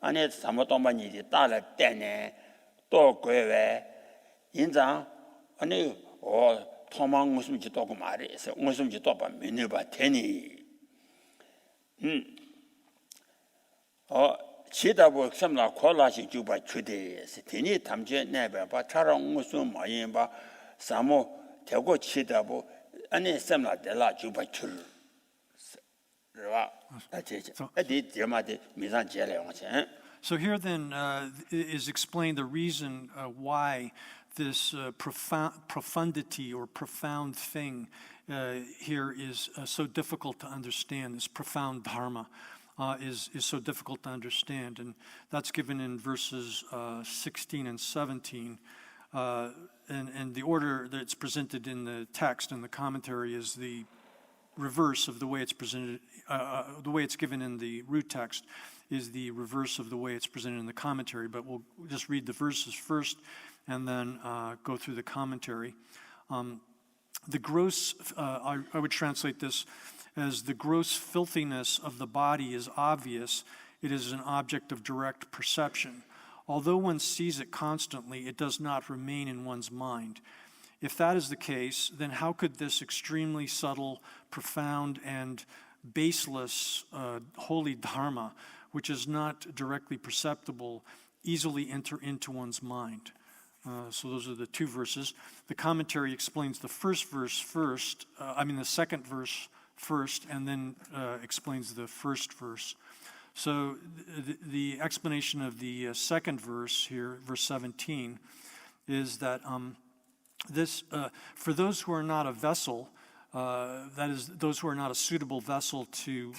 안에 사모토마니지 따라 때네 또 괴외 인자 아니 토마 무슨 짓도 고 말해서 무슨 짓도 봐 메뉴바 되니 지다보 섬나 콜라시 주바 주대에서 되니 담제 내봐 차랑 무슨 마인바 사모 되고 지다보 아니 섬나 될라 주바 줄 So here then is explained the reason why this profundity or profound thing here is so difficult to understand. This profound dharma is so difficult to understand, and that's given in verses 16 and 17. And the order that's presented in the text and the commentary is the reverse of the way it's presented. The way it's given in the root text is the reverse of the way it's presented in the commentary, but we'll just read the verses first and then go through the commentary. The gross, I would translate this as the gross filthiness of the body is obvious. It is an object of direct perception. Although one sees it constantly, it does not remain in one's mind. If that is the case, then how could this extremely subtle, profound, and baseless holy dharma, which is not directly perceptible, easily enter into one's mind? So those are the two verses. The commentary explains the first verse first, the second verse first, and then explains the first verse. So the explanation of the second verse here, verse 17, is that this for those who are not a vessel, that is, those who are not a suitable vessel to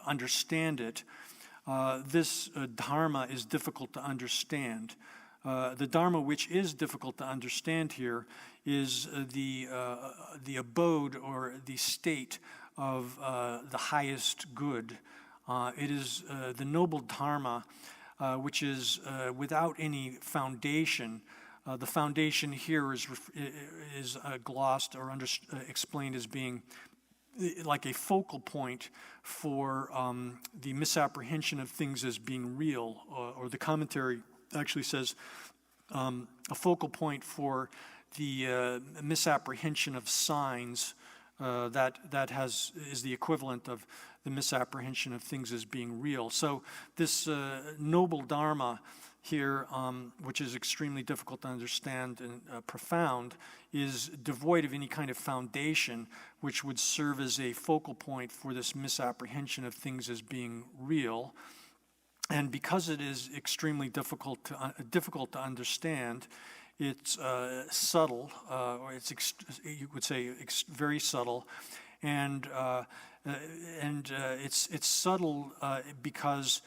understand it, this dharma is difficult to understand. The dharma which is difficult to understand here is the abode or the state of the highest good. It is the noble dharma which is without any foundation. The foundation here is glossed or explained as being like a focal point for the misapprehension of things as being real, or the commentary actually says a focal point for the misapprehension of signs that is the equivalent of the misapprehension of things as being real. So this noble dharma here, which is extremely difficult to understand and profound, is devoid of any kind of foundation which would serve as a focal point for this misapprehension of things as being real. And because it is extremely difficult to understand, it's subtle, or you would say very subtle, and it's subtle because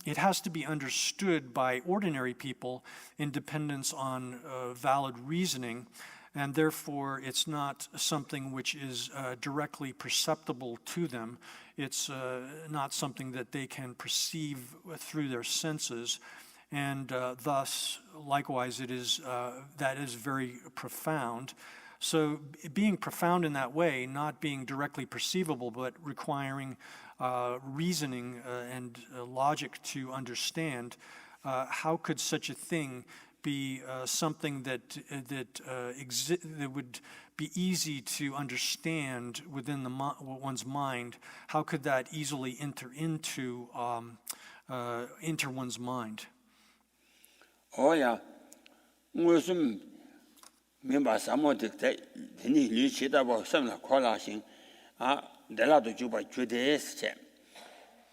it has to be understood by ordinary people in dependence on valid reasoning, and therefore it's not something which is directly perceptible to them. It's not something that they can perceive through their senses, and thus, likewise, it is that is very profound. So being profound in that way, not being directly perceivable, but requiring reasoning and logic to understand, how could such a thing be something that would be easy to understand within one's mind? How could that easily enter into one's mind? Oh yeah, 무슨 member samo de ni li chi da ba sam la kho la xin a de la do ju ba ju de se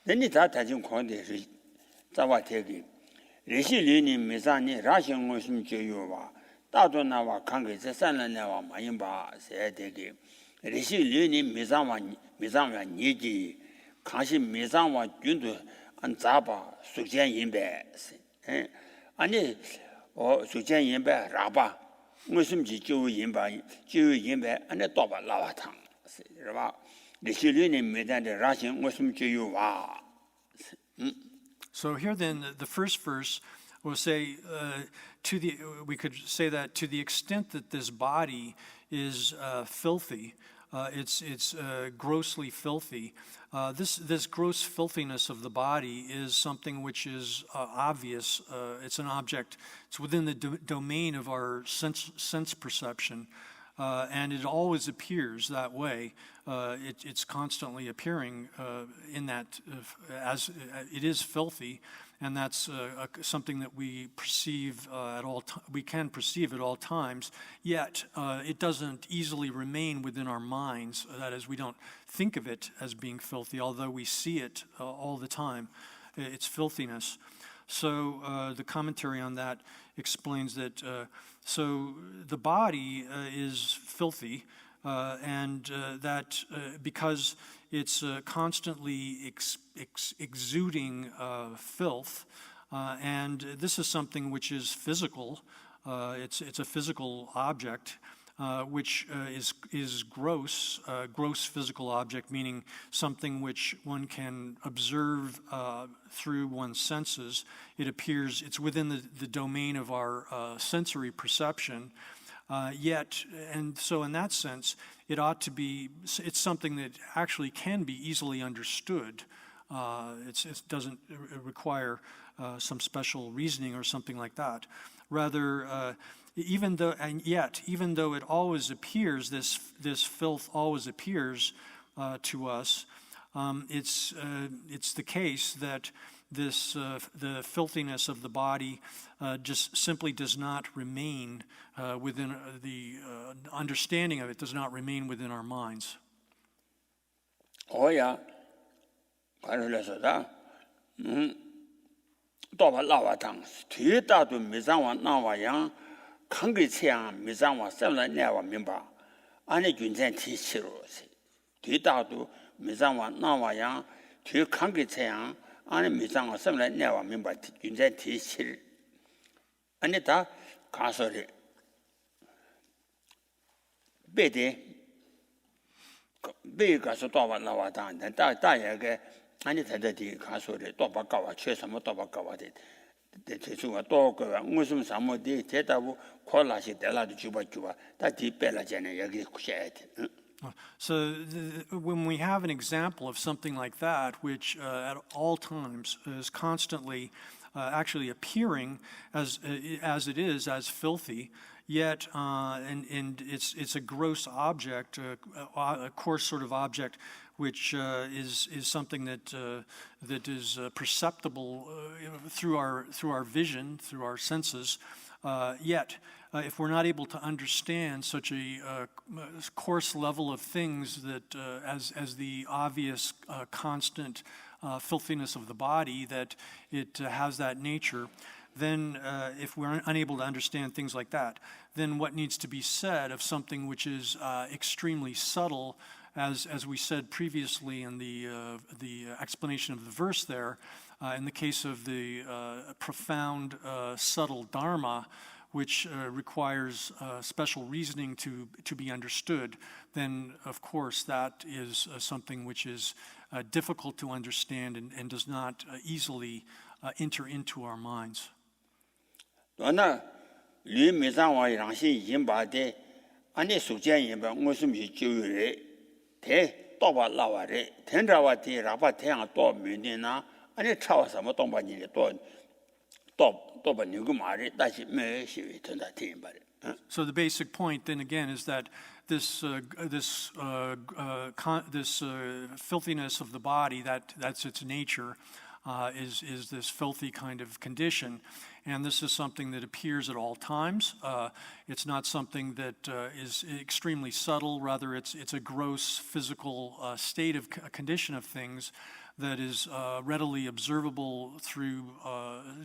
ni da ta jin kho de ri za wa te gi ri xi li ni mi sa ni ra xin wo sum je yo wa da do na wa kan ge se san la na wa ma yin ba se de gi ri xi li ni mi sa wa ni ji kan xi mi sa wa jun du an za ba su jian yin be 아니 수전 인배 라바 무슨 지주 인배 지주 인배 안에 또바 라와탕是吧历史里面的라신 무슨 지유와 So here then the first verse will say we could say that to the extent that this body is filthy, it's grossly filthy. This gross filthiness of the body is something which is obvious. It's an object. It's within the domain of our sense perception, and it always appears that way. It's constantly appearing in that as it is filthy, and that's something that we perceive we can perceive at all times. Yet it doesn't easily remain within our minds. That is, we don't think of it as being filthy, although we see it all the time. It's filthiness. So the commentary on that explains that. So the body is filthy, and that because it's constantly exuding filth, and this is something which is physical. It's a physical object, which is gross physical object, meaning something which one can observe through one's senses. It appears it's within the domain of our sensory perception. Yet, and so in that sense, it's something that actually can be easily understood. It doesn't require some special reasoning or something like that. Rather, even though it always appears, this filth always appears to us, it's the case that the filthiness of the body just simply does not remain within the understanding of it, does not remain within our minds. Oh yeah, 또바 라와탕 뒤다도 미상와 나와양 강기치양 미상와 셈라 내와 민바 안에 균전 티치로세 뒤다도 미상와 나와양 뒤 강기치양 안에 미상와 셈라 내와 민바 균전 티치 안에 다 가서리 베데 베가서 또바 라와탕 다야게 아니 대대디 가서래 또 바꿔와 최선모 또 바꿔와 돼. 대주가 또 그가 무슨 사모디 대다고 콜라시 del라도 주바 다 뒤뺄라잖아 여기 쿠셔야 돼. So when we have an example of something like that, which at all times is constantly actually appearing as it is, as filthy, yet and it's a gross object, a coarse sort of object, which is something that is perceptible through our vision, through our senses. Yet, if we're not able to understand such a coarse level of things that as the obvious constant filthiness of the body, that it has that nature, then if we're unable to understand things like that, then what needs to be said of something which is extremely subtle, as we said previously in the explanation of the verse there, in the case of the profound, subtle Dharma, which requires special reasoning to be understood, then of course that is something which is difficult to understand and does not easily enter into our minds. 那吕美上王让心已经把的，俺的属建议吧，我是没就有人，太多把老话的，听着话的，然后太阳多明天呢，俺的吃什么东把你的多把牛个马的，但是没学会听他听吧的。So the basic point then again is that this filthiness of the body, that's its nature, is this filthy kind of condition. And this is something that appears at all times. It's not something that is extremely subtle. Rather, it's a gross physical state of condition of things that is readily observable through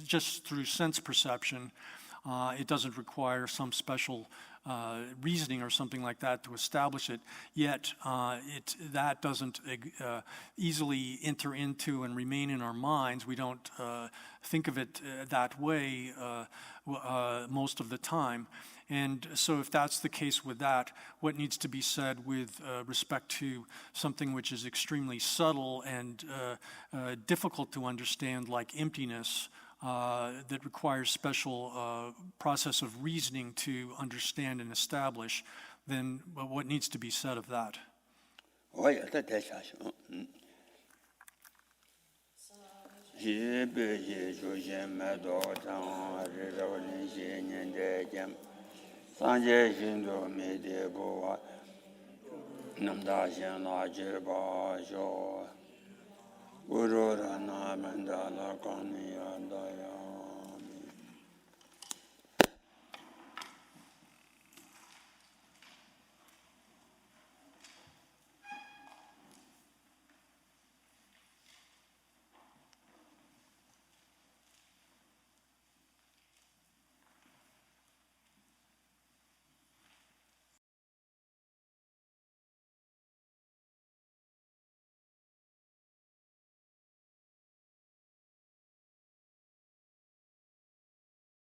just through sense perception. It doesn't require some special reasoning or something like that to establish it. Yet that doesn't easily enter into and remain in our minds. We don't think of it that way most of the time. And so if that's the case with that, what needs to be said with respect to something which is extremely subtle and difficult to understand, like emptiness, that requires special process of reasoning to understand and establish, then what needs to be said of that? 我也在太想想，西北西出现麦多长，日照人些年代间，三界寻找没得不完，那么大仙那去把小，乌罗那门达那光明安达呀。